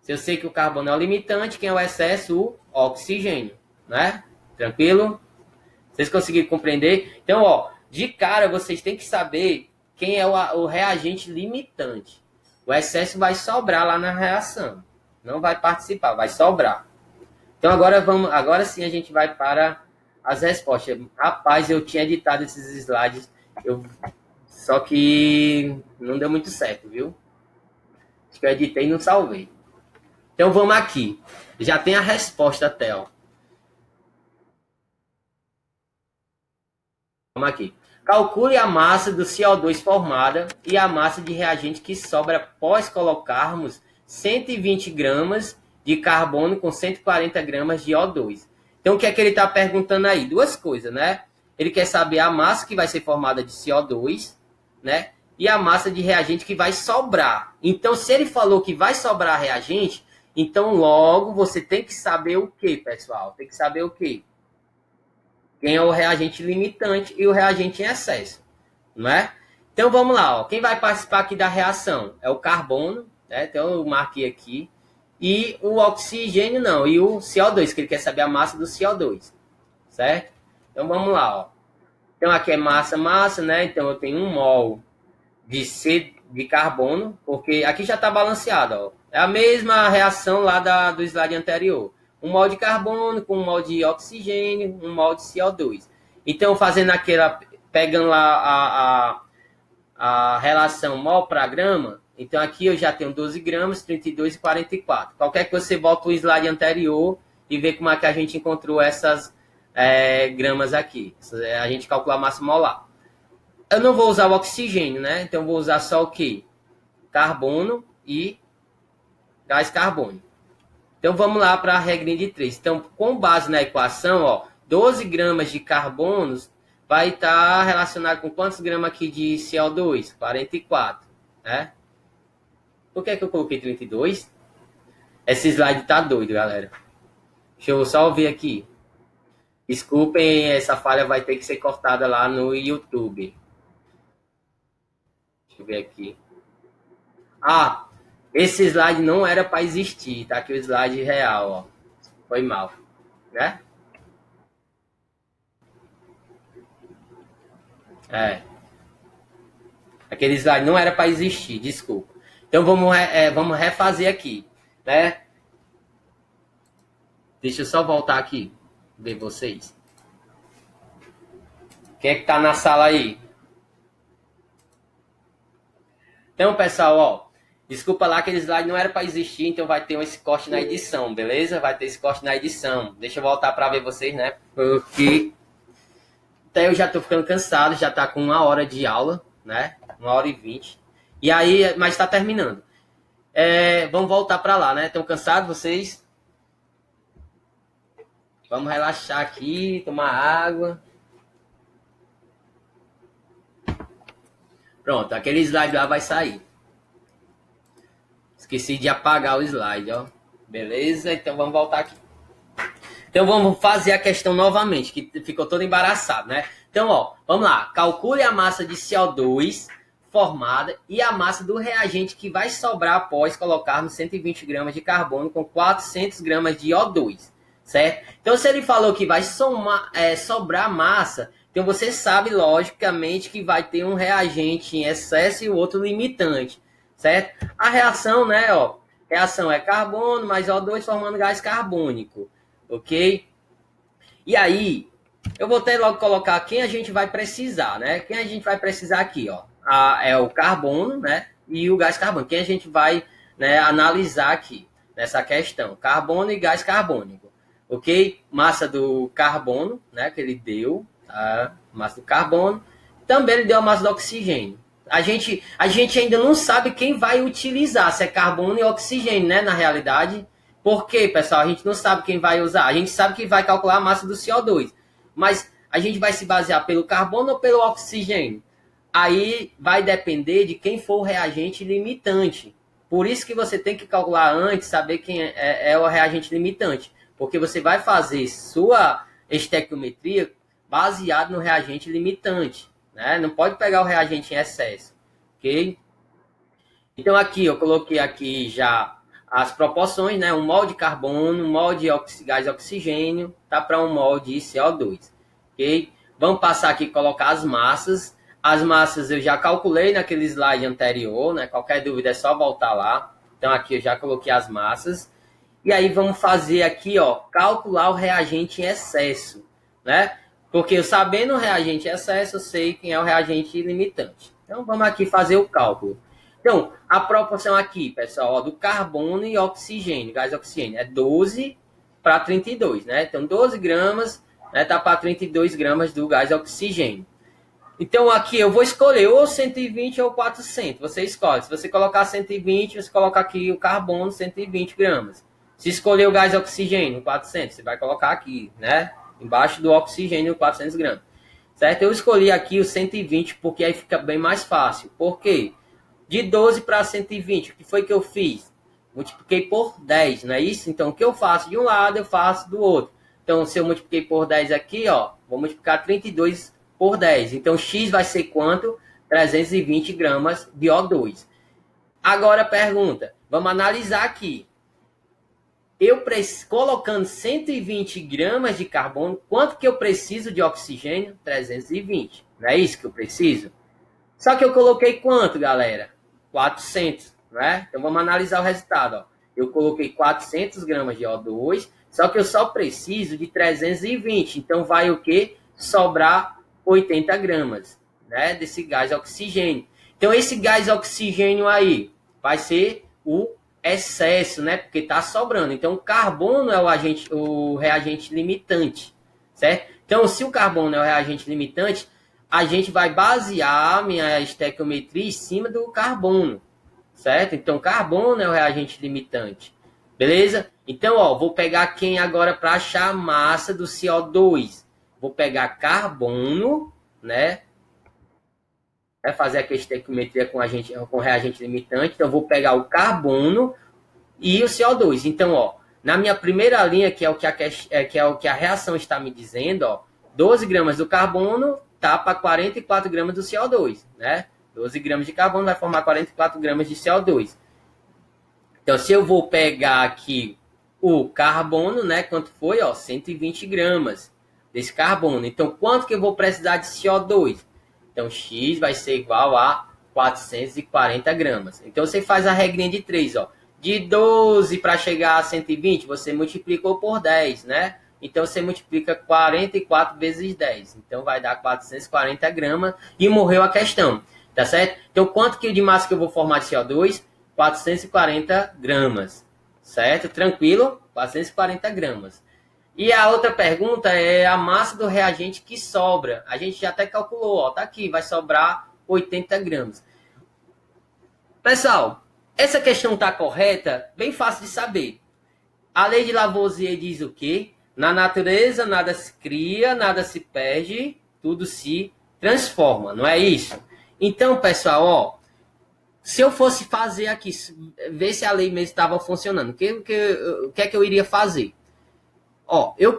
Speaker 1: Se eu sei que o carbono é o limitante, quem é o excesso? O oxigênio, né? Tranquilo? Vocês conseguiram compreender? Então, ó, de cara, vocês têm que saber quem é o reagente limitante. O excesso vai sobrar lá na reação. Não vai participar, vai sobrar. Então, agora sim a gente vai para as respostas. Rapaz, eu tinha editado esses slides, só que não deu muito certo, viu? Acho que eu editei e não salvei. Então, vamos aqui. Já tem a resposta até, ó. Vamos aqui. Calcule a massa do CO2 formada e a massa de reagente que sobra após colocarmos 120 gramas de carbono com 140 gramas de O2. Então, o que é que ele está perguntando aí? Duas coisas, né? Ele quer saber a massa que vai ser formada de CO2, né? E a massa de reagente que vai sobrar. Então, se ele falou que vai sobrar reagente, então logo você tem que saber o que, pessoal? Tem que saber o que? Quem é o reagente limitante e o reagente em excesso, não é? Então vamos lá, ó. Quem vai participar aqui da reação é o carbono, né? Então eu marquei aqui. E o oxigênio não, e o CO2, que ele quer saber a massa do CO2, certo? Então vamos lá, ó. Então aqui é massa, né? Então eu tenho 1 mol de carbono, porque aqui já está balanceado, ó. É a mesma reação lá do slide anterior. 1 mol de carbono com 1 mol de oxigênio, 1 mol de CO2. Então, pegando lá a relação mol para grama, então aqui eu já tenho 12 gramas, 32 e 44. Qualquer que você volta o slide anterior e vê como é que a gente encontrou essas gramas aqui. A gente calcula a massa molar. Eu não vou usar o oxigênio, né? Então, eu vou usar só o quê? Carbono e gás carbônico. Então, vamos lá para a regrinha de 3. Então, com base na equação, ó, 12 gramas de carbono vai estar relacionado com quantos gramas aqui de CO2? 44, né? Por que eu coloquei 32? Esse slide tá doido, galera. Deixa eu só ver aqui. Desculpem, essa falha vai ter que ser cortada lá no YouTube. Deixa eu ver aqui. Ah, esse slide não era para existir. Tá aqui o slide real, ó. Foi mal, né? Aquele slide não era para existir, desculpa. Então vamos refazer aqui, né? Deixa eu só voltar aqui, ver vocês. Quem é que tá na sala aí? Então, pessoal, ó, desculpa lá, aquele slide não era para existir, então vai ter esse corte na edição, beleza? Vai ter esse corte na edição. Deixa eu voltar para ver vocês, né? Porque até eu já tô ficando cansado, já tá com 1 hora de aula, né? 1h20. E aí, mas tá terminando. Vamos voltar para lá, né? Estão cansados vocês? Vamos relaxar aqui, tomar água. Pronto, aquele slide lá vai sair. Esqueci de apagar o slide, ó. Beleza? Então vamos voltar aqui. Então vamos fazer a questão novamente, que ficou todo embaraçado, né? Então, ó, vamos lá. Calcule a massa de CO2 formada e a massa do reagente que vai sobrar após colocarmos 120 gramas de carbono com 400 gramas de O2, certo? Então, se ele falou que vai sobrar massa, então você sabe, logicamente, que vai ter um reagente em excesso e o outro limitante, certo? A reação, né, ó, reação é carbono mais O2 formando gás carbônico, ok? E aí, eu vou até logo colocar quem a gente vai precisar, né? Quem a gente vai precisar aqui, ó, é o carbono, né, e o gás carbônico. Quem a gente vai, né, analisar aqui nessa questão? Carbono e gás carbônico, ok? Massa do carbono, né, que ele deu, tá? Massa do carbono. Também ele deu a massa do oxigênio. A gente ainda não sabe quem vai utilizar, se é carbono e oxigênio, né, na realidade. Por quê, pessoal? A gente não sabe quem vai usar. A gente sabe que vai calcular a massa do CO2. Mas a gente vai se basear pelo carbono ou pelo oxigênio? Aí vai depender de quem for o reagente limitante. Por isso que você tem que calcular antes, saber quem é o reagente limitante. Porque você vai fazer sua estequiometria baseado no reagente limitante. né? Não pode pegar o reagente em excesso, ok? Então aqui eu coloquei aqui já as proporções, né? 1 mol de carbono, 1 mol de gás oxigênio, tá para 1 mol de CO2, ok? Vamos passar aqui e colocar as massas. As massas eu já calculei naquele slide anterior, né? Qualquer dúvida é só voltar lá. Então aqui eu já coloquei as massas. E aí vamos fazer aqui, ó, calcular o reagente em excesso, né? Porque eu sabendo o reagente em excesso, eu sei quem é o reagente limitante. Então vamos aqui fazer o cálculo. Então, a proporção aqui, pessoal, ó, do carbono e oxigênio, gás oxigênio, é 12 para 32, né? Então 12 gramas, né, tá para 32 gramas do gás oxigênio. Então aqui eu vou escolher ou 120 ou 400. Você escolhe. Se você colocar 120, você coloca aqui o carbono, 120 gramas. Se escolher o gás oxigênio, 400, você vai colocar aqui, né? Embaixo do oxigênio, 400 gramas. Certo? Eu escolhi aqui o 120 porque aí fica bem mais fácil. Por quê? De 12 para 120, o que foi que eu fiz? Multipliquei por 10, não é isso? Então o que eu faço de um lado, eu faço do outro. Então se eu multipliquei por 10 aqui, ó, vou multiplicar 32 por 10. Então, X vai ser quanto? 320 gramas de O2. Agora, pergunta. Vamos analisar aqui. Colocando 120 gramas de carbono, quanto que eu preciso de oxigênio? 320. Não é isso que eu preciso? Só que eu coloquei quanto, galera? 400, né? Então, vamos analisar o resultado. Ó. Eu coloquei 400 gramas de O2, só que eu só preciso de 320. Então, vai o quê? Sobrar 80 gramas, né, desse gás oxigênio. Então, esse gás oxigênio aí vai ser o excesso, né, porque está sobrando. Então, o carbono é o reagente limitante, certo? Então, se o carbono é o reagente limitante, a gente vai basear a minha estequiometria em cima do carbono, certo? Então, carbono é o reagente limitante, beleza? Então, ó, vou pegar quem agora para achar a massa do CO2. Vou pegar carbono, né? Vai fazer aqui a estequiometria com reagente limitante. Então, vou pegar o carbono e o CO2. Então, ó, na minha primeira linha, que é o que a reação está me dizendo, ó, 12 gramas do carbono tá para 44 gramas do CO2, né? 12 gramas de carbono vai formar 44 gramas de CO2. Então, se eu vou pegar aqui o carbono, né? Quanto foi? Ó, 120 gramas desse carbono. Então, quanto que eu vou precisar de CO2? Então, X vai ser igual a 440 gramas. Então, você faz a regrinha de 3, ó. De 12 para chegar a 120, você multiplicou por 10, né? Então, você multiplica 44 vezes 10. Então, vai dar 440 gramas e morreu a questão, tá certo? Então, quanto que de massa que eu vou formar de CO2? 440 gramas, certo? Tranquilo? 440 gramas. E a outra pergunta é a massa do reagente que sobra. A gente já até calculou, ó, tá aqui, vai sobrar 80 gramas. Pessoal, essa questão tá correta? Bem fácil de saber. A lei de Lavoisier diz o quê? Na natureza, nada se cria, nada se perde, tudo se transforma, não é isso? Então, pessoal, ó, se eu fosse fazer aqui, ver se a lei mesmo estava funcionando, o que é que eu iria fazer? Ó, eu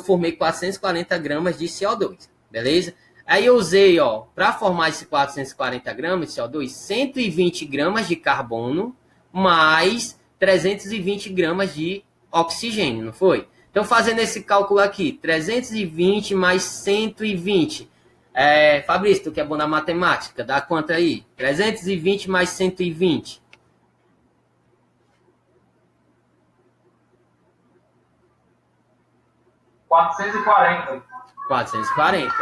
Speaker 1: formei 440 gramas de CO2, beleza? Aí eu usei, ó, para formar esse 440 gramas de CO2, 120 gramas de carbono mais 320 gramas de oxigênio, não foi? Então, fazendo esse cálculo aqui, 320 mais 120. Fabrício, tu que é bom na matemática, dá quanto aí? 320 mais 120.
Speaker 2: 440.
Speaker 1: 440.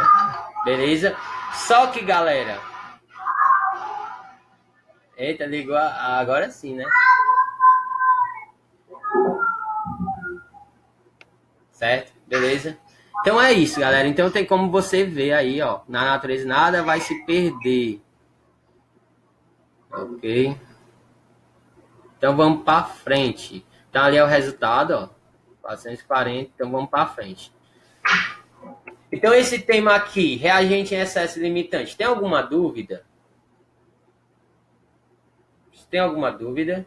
Speaker 1: Beleza? Só que, galera... Eita, ligou agora sim, né? Certo? Beleza? Então é isso, galera. Então tem como você ver aí, ó. Na natureza nada vai se perder. Ok? Então vamos para frente. Então ali é o resultado, ó. 440. Então vamos para frente. Então esse tema aqui, reagente em excesso limitante. Tem alguma dúvida? Tem alguma dúvida?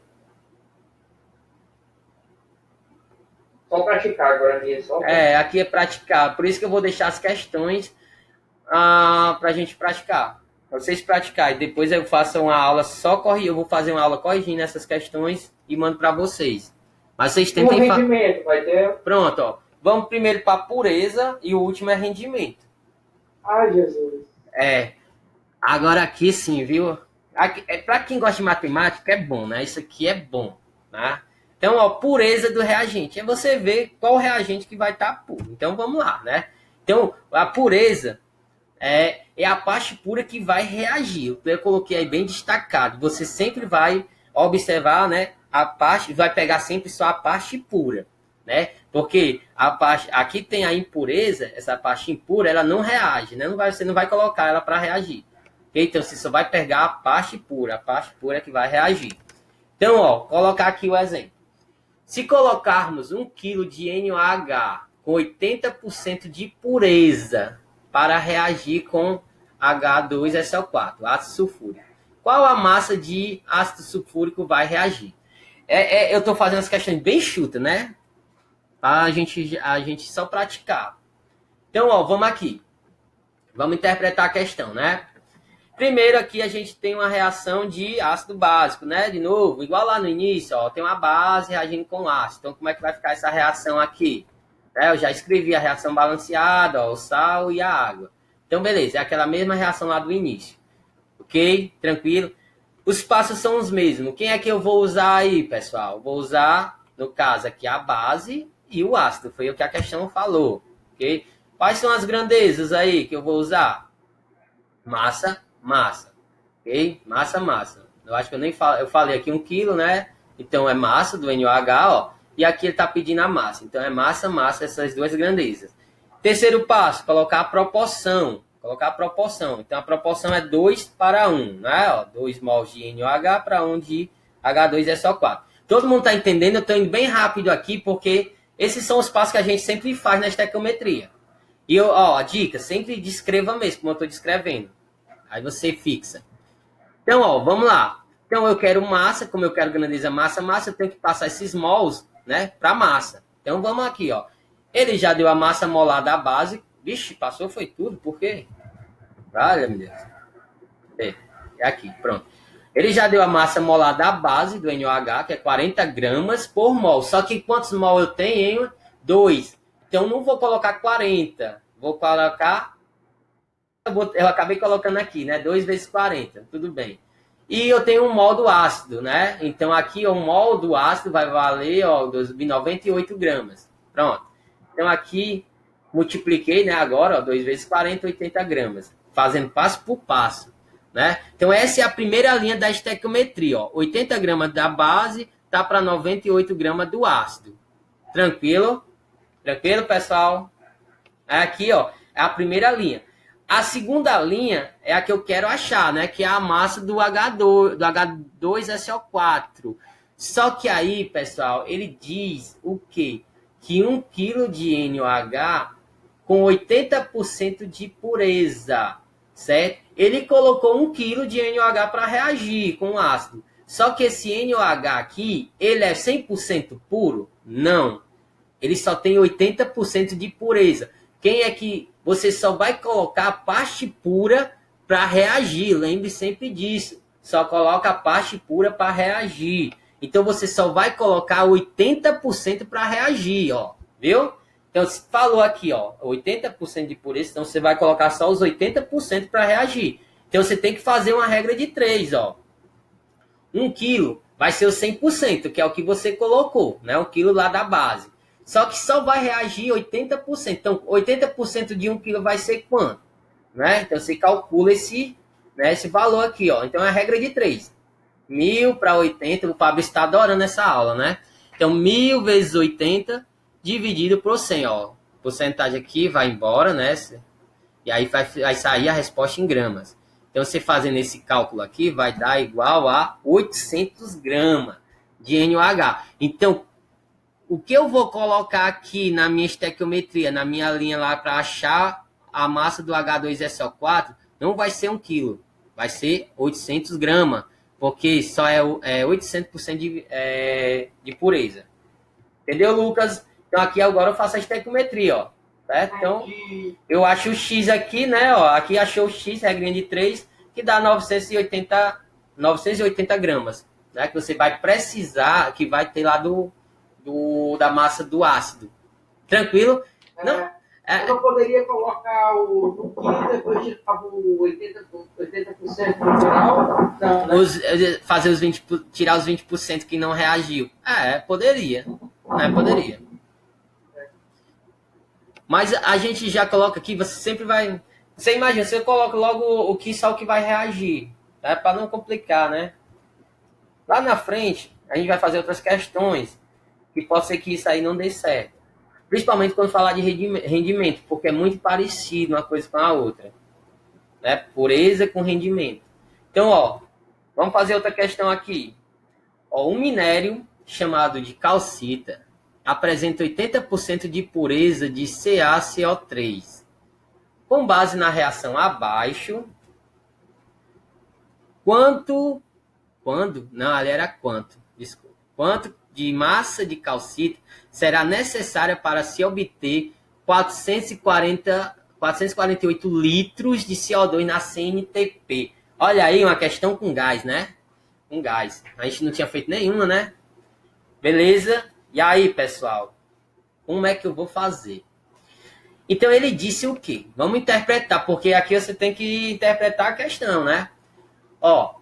Speaker 5: Só praticar agora, só.
Speaker 1: Aqui é praticar. Por isso que eu vou deixar as questões para a gente praticar. Para vocês praticarem. Depois eu faço uma aula eu vou fazer uma aula corrigindo essas questões e mando para vocês. Mas vocês tentem...
Speaker 5: rendimento, vai ter...
Speaker 1: Pronto, ó. Vamos primeiro para pureza e o último é rendimento.
Speaker 5: Ai, Jesus.
Speaker 1: Agora aqui sim, viu? Para quem gosta de matemática, é bom, né? Isso aqui é bom, tá? Então, ó, pureza do reagente. É você ver qual reagente que vai estar puro. Então, vamos lá, né? Então, a pureza é a parte pura que vai reagir. Eu coloquei aí bem destacado. Você sempre vai observar, né? A parte, vai pegar sempre só a parte pura, né? Porque a parte, aqui tem a impureza, essa parte impura, ela não reage, né? Você não vai colocar ela para reagir. Okay? Então, você só vai pegar a parte pura é que vai reagir. Então, ó, colocar aqui o exemplo. Se colocarmos 1 kg de NaOH com 80% de pureza para reagir com H2SO4, ácido sulfúrico, qual a massa de ácido sulfúrico vai reagir? Eu estou fazendo as questões bem chutas, né? Para a gente só praticar. Então, ó, vamos aqui. Vamos interpretar a questão, né? Primeiro aqui a gente tem uma reação de ácido básico, né? De novo, igual lá no início, ó, tem uma base reagindo com ácido. Então, como é que vai ficar essa reação aqui? Eu já escrevi a reação balanceada, ó, o sal e a água. Então, beleza, é aquela mesma reação lá do início. Ok? Tranquilo? Os passos são os mesmos. Quem é que eu vou usar aí, pessoal? Vou usar, no caso aqui, a base e o ácido. Foi o que a questão falou. Ok? Quais são as grandezas aí que eu vou usar? Massa, massa. Ok? Massa, massa. Eu acho que eu falei aqui 1 kg, né? Então é massa do NaOH, ó. E aqui ele está pedindo a massa. Então é massa, massa, essas duas grandezas. Terceiro passo, colocar a proporção. Então a proporção é 2 para 1, né? Ó, 2 mols de NaOH para 1 de H2SO4. Todo mundo está entendendo? Eu estou indo bem rápido aqui, porque esses são os passos que a gente sempre faz na estequiometria. E, ó, a dica, sempre descreva mesmo, como eu estou descrevendo. Aí você fixa. Então, ó, vamos lá. Então, eu quero massa, como eu quero grandeza massa, eu tenho que passar esses mols, né, para massa. Então, vamos aqui, ó. Ele já deu a massa molar da base. Vixe, passou, foi tudo, por quê? Olha, meu Deus. É aqui, pronto. Ele já deu a massa molar da base do NaOH, que é 40 gramas por mol. Só que quantos mol eu tenho? 2. Então, não vou colocar 40. Vou colocar... Eu acabei colocando aqui, né? 2 vezes 40. Tudo bem. E eu tenho um mol do ácido, né? Então, aqui o mol do ácido vai valer, ó, 98 gramas. Pronto. Então, aqui, multipliquei, né? Agora, ó, 2 vezes 40, 80 gramas. Fazendo passo por passo, né? Então, essa é a primeira linha da estequiometria, ó. 80 gramas da base tá para 98 gramas do ácido. Tranquilo? Tranquilo, pessoal? Aqui, ó, é a primeira linha. A segunda linha é a que eu quero achar, né? Que é a massa do H2SO4. Só que aí, pessoal, ele diz o quê? Que 1 kg de NaOH com 80% de pureza, certo? Ele colocou 1 kg de NaOH para reagir com o ácido. Só que esse NaOH aqui, ele é 100% puro? Não. Ele só tem 80% de pureza. Quem é que você só vai colocar a parte pura para reagir? Lembre sempre disso. Só coloca a parte pura para reagir. Então, você só vai colocar 80% para reagir, ó. Viu? Então, se falou aqui, ó, 80% de pureza, então você vai colocar só os 80% para reagir. Então, você tem que fazer uma regra de 3, ó. 1 kg vai ser o 100%, que é o que você colocou, né? 1 kg lá da base. Só que só vai reagir 80%. Então, 80% de 1 kg vai ser quanto? Né? Então, você calcula esse valor aqui, ó. Então, é a regra de 3. 1000 para 80. O Fabrício está adorando essa aula, né? Então, 1000 vezes 80 dividido por 100, ó. Porcentagem aqui vai embora, né? E aí vai sair a resposta em gramas. Então, você fazendo esse cálculo aqui, vai dar igual a 800 gramas de NaOH. Então, o que eu vou colocar aqui na minha estequiometria, na minha linha lá para achar a massa do H2SO4, não vai ser 1 kg, vai ser 800 gramas, porque só é 800% de pureza. Entendeu, Lucas? Então aqui agora eu faço a estequiometria, ó. certo? Então, eu acho o X aqui, né? Ó, aqui achou o X, regrinha de 3, que dá 980 gramas, né? Que você vai precisar, que vai ter lá da massa do ácido. Tranquilo? Não?
Speaker 5: Eu não poderia colocar no quilo, depois tirava o 80% no final? Não, né?
Speaker 1: Fazer tirar os 20% que não reagiu. Poderia. Poderia. Mas a gente já coloca aqui, você sempre vai... Você imagina, você coloca logo só o que vai reagir, tá? Para não complicar, né? Lá na frente, a gente vai fazer outras questões, que pode ser que isso aí não dê certo. Principalmente quando falar de rendimento, porque é muito parecido uma coisa com a outra. Né? Pureza com rendimento. Então, ó, vamos fazer outra questão aqui. Ó, um minério chamado de calcita apresenta 80% de pureza de CaCO3. Com base na reação abaixo, quanto de massa de calcita será necessária para se obter 448 litros de CO2 na CNTP. Olha aí, uma questão com gás, né? Com gás. A gente não tinha feito nenhuma, né? Beleza? E aí, pessoal? Como é que eu vou fazer? Então, ele disse o quê? Vamos interpretar, porque aqui você tem que interpretar a questão, né? Ó,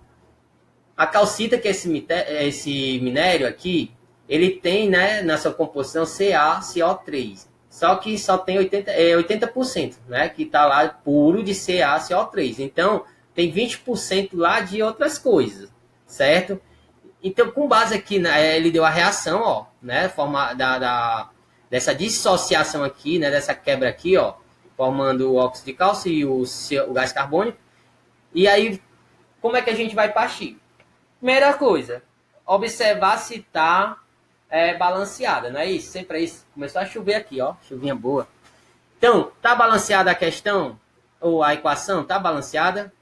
Speaker 1: a calcita, que é esse minério aqui, ele tem, né, na sua composição CaCO3. Só que só tem 80%, né, que está lá puro de CaCO3. Então, tem 20% lá de outras coisas, certo? Então, com base aqui, né, ele deu a reação, ó, né, dessa dissociação aqui, né, dessa quebra aqui, ó, formando o óxido de cálcio e o gás carbônico. E aí, como é que a gente vai partir? Primeira coisa, observar se está balanceada, não é isso? Sempre é isso. Começou a chover aqui, ó, chuvinha boa. Então, tá balanceada a questão, ou a equação, tá balanceada?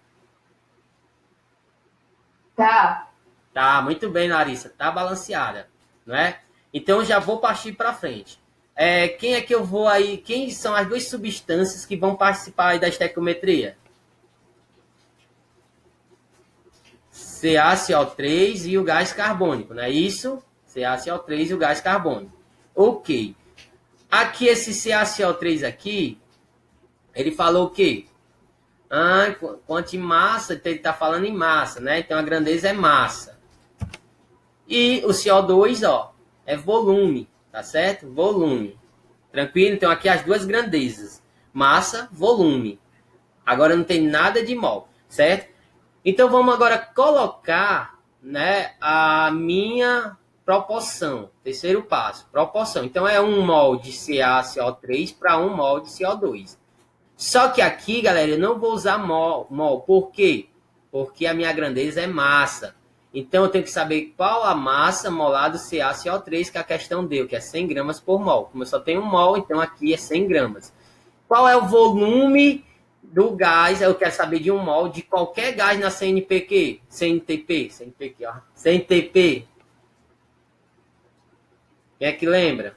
Speaker 4: Tá.
Speaker 1: Tá, muito bem, Larissa, tá balanceada, não é? Então, já vou partir para frente. Quem é que eu vou aí, quem são as duas substâncias que vão participar aí da estequiometria? CaCO3 e o gás carbônico, não é isso? CaCO3 e o gás carbônico. Ok. Aqui, esse CaCO3 aqui, ele falou o quê? Quanto em massa, ele está falando em massa, né? Então, a grandeza é massa. E o CO2, ó, é volume, tá certo? Volume. Tranquilo? Então, aqui as duas grandezas. Massa, volume. Agora não tem nada de mol, certo? Então, vamos agora colocar, né, a minha proporção. Terceiro passo, proporção. Então, é 1 mol de CaCO3 para 1 mol de CO2. Só que aqui, galera, eu não vou usar mol. Por quê? Porque a minha grandeza é massa. Então, eu tenho que saber qual a massa molar do CaCO3 que a questão deu, que é 100 gramas por mol. Como eu só tenho 1 mol, então aqui é 100 gramas. Qual é o volume do gás? Eu quero saber de 1 mol de qualquer gás na CNTP. CNTP. Quem é que lembra?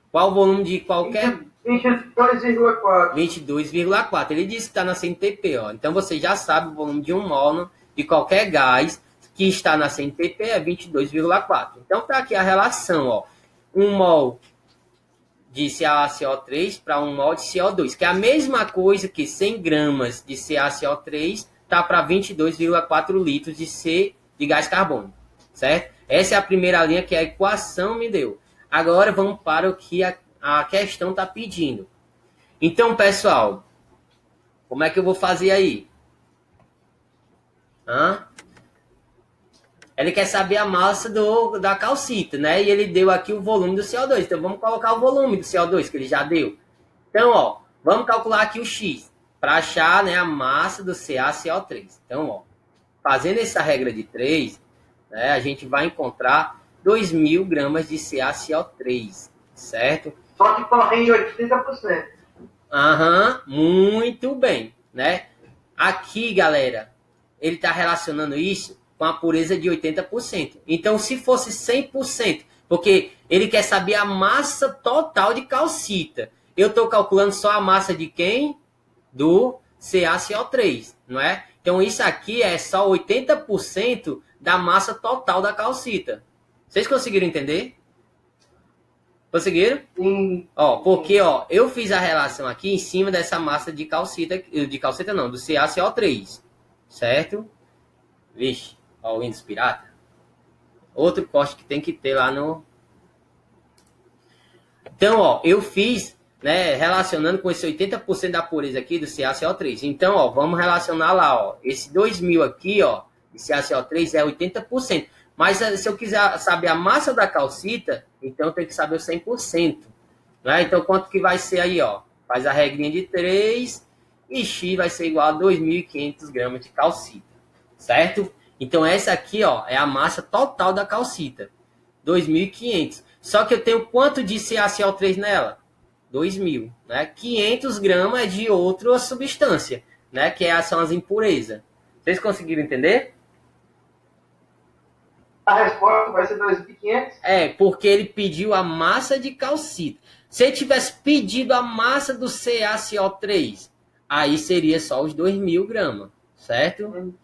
Speaker 1: Qual o volume de qualquer...
Speaker 5: 22,4.
Speaker 1: 22,4. Ele disse que está na CNTP, ó. Então você já sabe o volume de 1 mol de qualquer gás que está na CNTP é 22,4. Então tá aqui a relação, ó. 1 mol de CaCO3 para 1 mol de CO2, que é a mesma coisa que 100 gramas de CaCO3 tá para 22,4 litros de gás carbônico, certo? Essa é a primeira linha que a equação me deu. Agora vamos para o que a questão está pedindo. Então, pessoal, como é que eu vou fazer aí? Ele quer saber a massa da calcita, né? E ele deu aqui o volume do CO2. Então, vamos colocar o volume do CO2 que ele já deu. Então, ó, vamos calcular aqui o X para achar, né, a massa do CaCO3. Então, ó, fazendo essa regra de 3, né, a gente vai encontrar 2.000 gramas de CaCO3, certo?
Speaker 5: Só que corre em 80%.
Speaker 1: Muito bem, né? Aqui, galera, ele está relacionando isso com a pureza de 80%. Então, se fosse 100%, porque ele quer saber a massa total de calcita. eu estou calculando só a massa de quem? Do CaCO3, não é? Então, isso aqui é só 80% da massa total da calcita. Vocês conseguiram entender? Conseguiram? Ó, porque, ó, eu fiz a relação aqui em cima dessa massa de calcita não, do CaCO3, certo? Vixe, ó, o Windows pirata. Outro corte que tem que ter lá no... Então, ó, eu fiz, né, relacionando com esse 80% da pureza aqui do CaCO3. Então, ó, vamos relacionar lá, ó. Esse 2000 aqui, ó, de CaCO3 é 80%. Mas se eu quiser saber a massa da calcita, então eu tenho que saber o 100%. Né? Então, quanto que vai ser aí, ó? Faz a regrinha de 3 e X vai ser igual a 2.500 gramas de calcita. Certo? Então, essa aqui, ó, é a massa total da calcita. 2.500. Só que eu tenho quanto de CaCO3 nela? 2.000. Né? 500 gramas é de outra substância, né? Que são as impurezas. Vocês conseguiram entender?
Speaker 5: A resposta vai ser 2.500?
Speaker 1: É, porque ele pediu a massa de calcita. Se ele tivesse pedido a massa do CaCO3, aí seria só os 2.000 gramas, certo?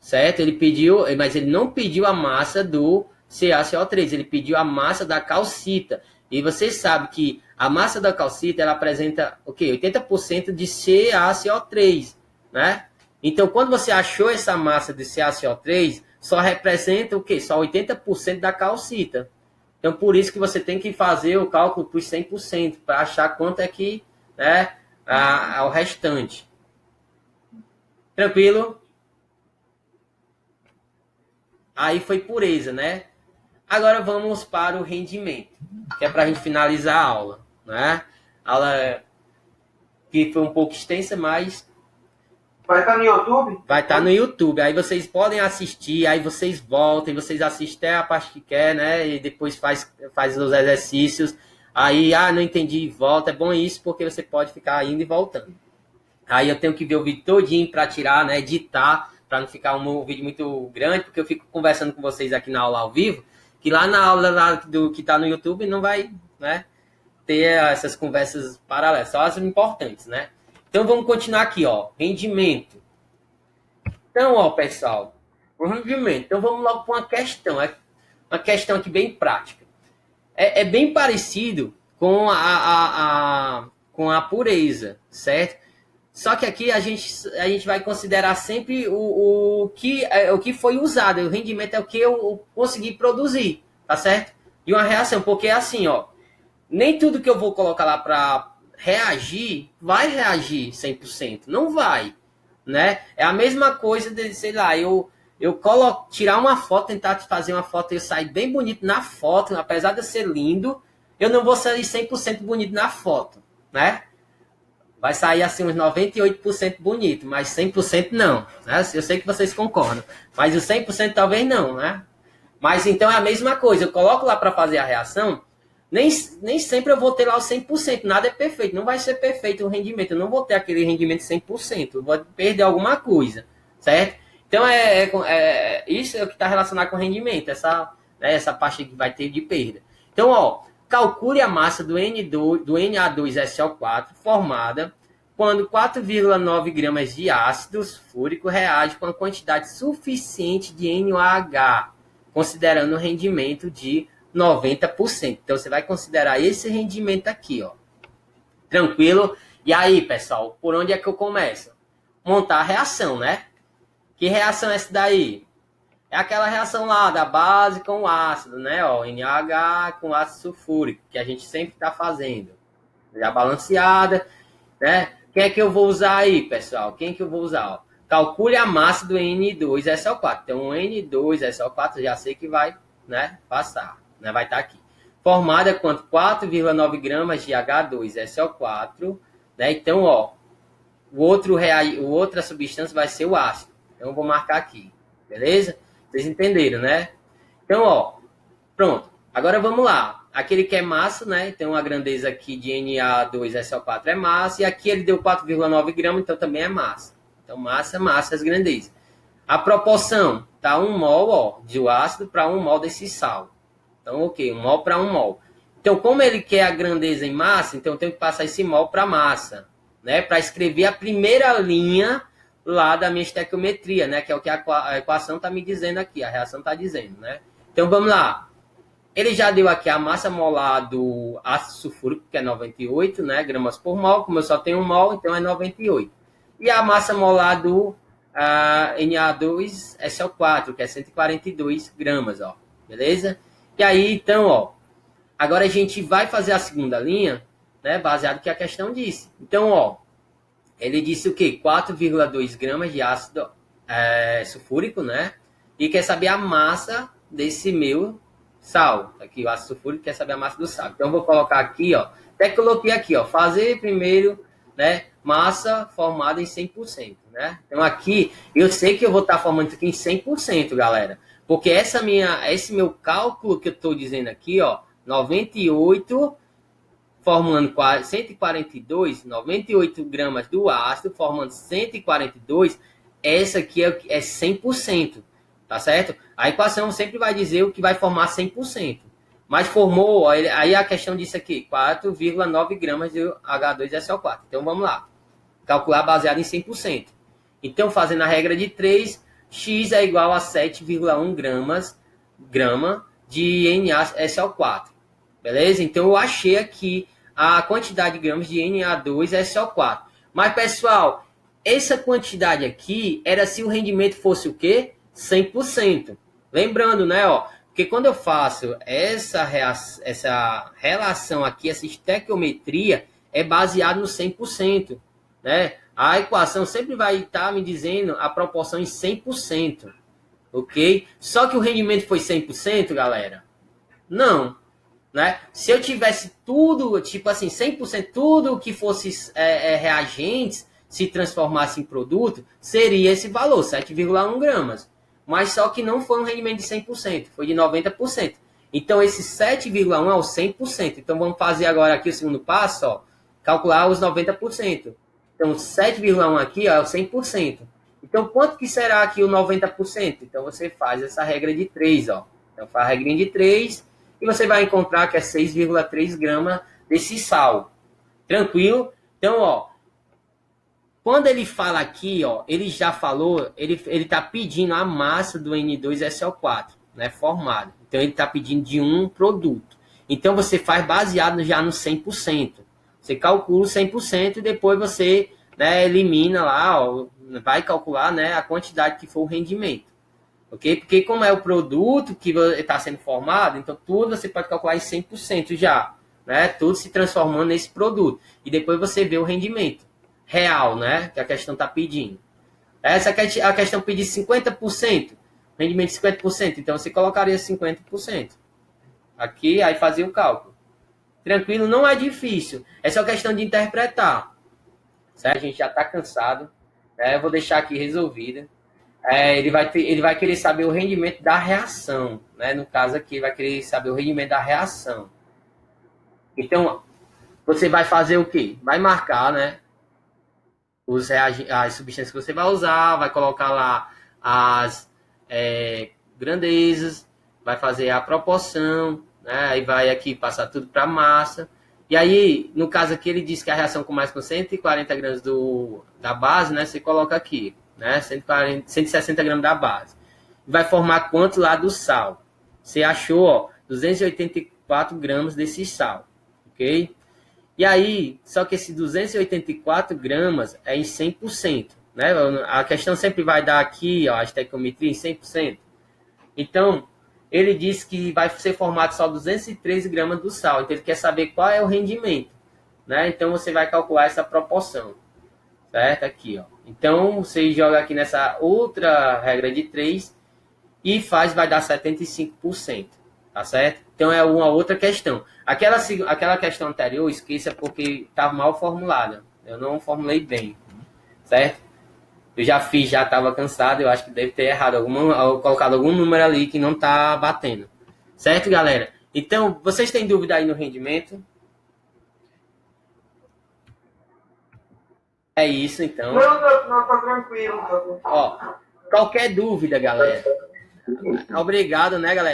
Speaker 1: Certo? Ele pediu, mas ele não pediu a massa do CaCO3, ele pediu a massa da calcita. E vocês sabem que a massa da calcita, ela apresenta o quê? 80% de CaCO3, né? Então, quando você achou essa massa de CaCO3, só representa o quê? Só 80% da calcita. Então, por isso que você tem que fazer o cálculo por 100%, para achar quanto é que, né, o restante. Tranquilo? Aí foi pureza, né? Agora vamos para o rendimento, que é para a gente finalizar a aula, né? A aula que foi um pouco extensa, mas...
Speaker 5: Vai estar no YouTube?
Speaker 1: Vai estar no YouTube. Aí vocês podem assistir, aí vocês voltem, vocês assistem a parte que quer, né? E depois faz os exercícios. Aí, não entendi, volta. É bom isso, porque você pode ficar indo e voltando. Aí eu tenho que ver o vídeo todinho para tirar, né? Editar, para não ficar um vídeo muito grande, porque eu fico conversando com vocês aqui na aula ao vivo, que lá na aula lá do que está no YouTube não vai, né, ter essas conversas paralelas, só as importantes, né? Então, vamos continuar aqui, ó. Rendimento. Então, ó, pessoal, o rendimento. Então, vamos logo para uma questão. É uma questão aqui bem prática. É bem parecido com com a pureza, certo? Só que aqui a gente vai considerar sempre o que foi usado. O rendimento é o que eu consegui produzir, tá certo? E uma reação, porque é assim, ó. Nem tudo que eu vou colocar lá para reagir, vai reagir 100%. Não vai, né? É a mesma coisa de, sei lá, eu tirar uma foto, tentar fazer uma foto e eu sair bem bonito na foto, apesar de eu ser lindo, eu não vou sair 100% bonito na foto, né? Vai sair assim uns 98% bonito, mas 100% não, né? Eu sei que vocês concordam, mas o 100% talvez não, né? Mas então é a mesma coisa, eu coloco lá para fazer a reação, nem sempre eu vou ter lá o 100%, nada é perfeito, não vai ser perfeito o rendimento, eu não vou ter aquele rendimento 100%, eu vou perder alguma coisa, certo? Então, isso é o que está relacionado com o rendimento, essa parte que vai ter de perda. Então, ó, calcule a massa do Na2SO4 formada quando 4,9 gramas de ácido fúrico reage com a quantidade suficiente de NaOH, considerando o rendimento de 90%. Então, você vai considerar esse rendimento aqui, ó. Tranquilo? E aí, pessoal, por onde é que eu começo? Montar a reação, né? Que reação é essa daí? É aquela reação lá da base com o ácido, né? Ó, NaOH com ácido sulfúrico, que a gente sempre está fazendo. Já balanceada, né? Quem é que eu vou usar aí, pessoal? Quem que eu vou usar? Ó, calcule a massa do N2SO4. Então, o N2SO4 já sei que vai, né, passar. Né, vai estar aqui. Formada quanto 4,9 gramas de H2SO4. Né? Então, ó, outra substância vai ser o ácido. Então, eu vou marcar aqui. Beleza? Vocês entenderam, né? Então, ó, pronto. Agora, vamos lá. Aquele que é massa, né? Então, a grandeza aqui de Na2SO4 é massa. E aqui ele deu 4,9 gramas, então também é massa. Então, massa, as grandezas. A proporção tá 1 mol, ó, de ácido para 1 mol desse sal. Então, ok, 1 mol para 1 mol. Então, como ele quer a grandeza em massa, então eu tenho que passar esse mol para massa, né? Para escrever a primeira linha lá da minha estequiometria, né? Que é o que a equação está me dizendo aqui, a reação está dizendo, né? Então, vamos lá. Ele já deu aqui a massa molar do ácido sulfúrico, que é 98, né, gramas por mol. Como eu só tenho um mol, então é 98. E a massa molar do Na2SO4, que é 142 gramas, ó. Beleza? E aí, então, ó, agora a gente vai fazer a segunda linha, né, baseado no que a questão disse. Então, ó, ele disse o quê? 4,2 gramas de ácido sulfúrico, né? E quer saber a massa desse meu sal. Aqui o ácido sulfúrico quer saber a massa do sal. Então, eu vou colocar aqui, ó. Até coloquei aqui, ó. Fazer primeiro, né? Massa formada em 100%, né? Então, aqui, eu sei que eu vou estar formando isso aqui em 100%, galera. Porque esse meu cálculo que eu estou dizendo aqui, ó. 98 formando 142, 98 gramas do ácido, formando 142, essa aqui é 100%, tá certo? A equação sempre vai dizer o que vai formar 100%. Mas formou, aí a questão disso aqui, 4,9 gramas de H2SO4. Então, vamos lá. Calcular baseado em 100%. Então, fazendo a regra de 3, X é igual a 7,1 grama de NaSO4. Beleza? Então, eu achei aqui a quantidade de gramas de Na2SO4. Mas, pessoal, essa quantidade aqui era se o rendimento fosse o quê? 100%. Lembrando, né, ó, porque quando eu faço essa relação aqui, essa estequiometria, é baseado no 100%, né? A equação sempre vai estar me dizendo a proporção em 100%, ok? Só que o rendimento foi 100%, galera? Não, né? Se eu tivesse tudo, tipo assim, 100%, tudo que fosse reagentes, se transformasse em produto, seria esse valor, 7,1 gramas. Mas só que não foi um rendimento de 100%, foi de 90%. Então, esse 7,1 é o 100%. Então, vamos fazer agora aqui o segundo passo, ó, calcular os 90%. Então, 7,1 aqui ó, é o 100%. Então, quanto que será aqui o 90%? Então, você faz essa regra de 3, ó. Então, faz a regrinha de 3 e você vai encontrar que é 6,3 gramas desse sal. Tranquilo? Então, ó, quando ele fala aqui, ó, ele já falou, ele está pedindo a massa do N2SO4, né, formado. Então, ele está pedindo de um produto. Então, você faz baseado já no 100%. Você calcula o 100% e depois você, né, elimina lá, ó, vai calcular, né, a quantidade que for o rendimento. Ok? Porque como é o produto que está sendo formado, então tudo você pode calcular em 100% já. Né, tudo se transformando nesse produto. E depois você vê o rendimento real, né? Que a questão está pedindo. Essa a questão pedir 50%, rendimento de 50%, então você colocaria 50%. Aqui, aí fazia o cálculo. Tranquilo, não é difícil. É só questão de interpretar. Certo? A gente já está cansado. Eu vou deixar aqui resolvida. Ele vai querer saber o rendimento da reação. Né? No caso aqui, ele vai querer saber o rendimento da reação. Então, você vai fazer o quê? Vai marcar, né? As substâncias que você vai usar, vai colocar lá as grandezas, vai fazer a proporção, né? Aí vai aqui passar tudo para massa. E aí, no caso aqui, ele diz que a reação começa com 140 gramas da base, né? Você coloca aqui, né? 160 gramas da base. Vai formar quanto lá do sal? Você achou, ó, 284 gramas desse sal, ok? E aí, só que esse 284 gramas é em 100%, né? A questão sempre vai dar aqui, ó, a estequiometria em 100%. Então, ele diz que vai ser formado só 213 gramas do sal. Então, ele quer saber qual é o rendimento, né? Então, você vai calcular essa proporção, certo? Aqui, ó. Então, você joga aqui nessa outra regra de 3 e vai dar 75%, tá certo? Então, é uma outra questão. Aquela questão anterior, esqueça porque estava mal formulada. Eu não formulei bem, certo? Eu já fiz, já estava cansado. Eu acho que deve ter errado, colocado algum número ali que não está batendo. Certo, galera? Então, vocês têm dúvida aí no rendimento? É isso, então.
Speaker 5: Não, tá tranquilo.
Speaker 1: Ó, qualquer dúvida, galera. Obrigado, né, galera?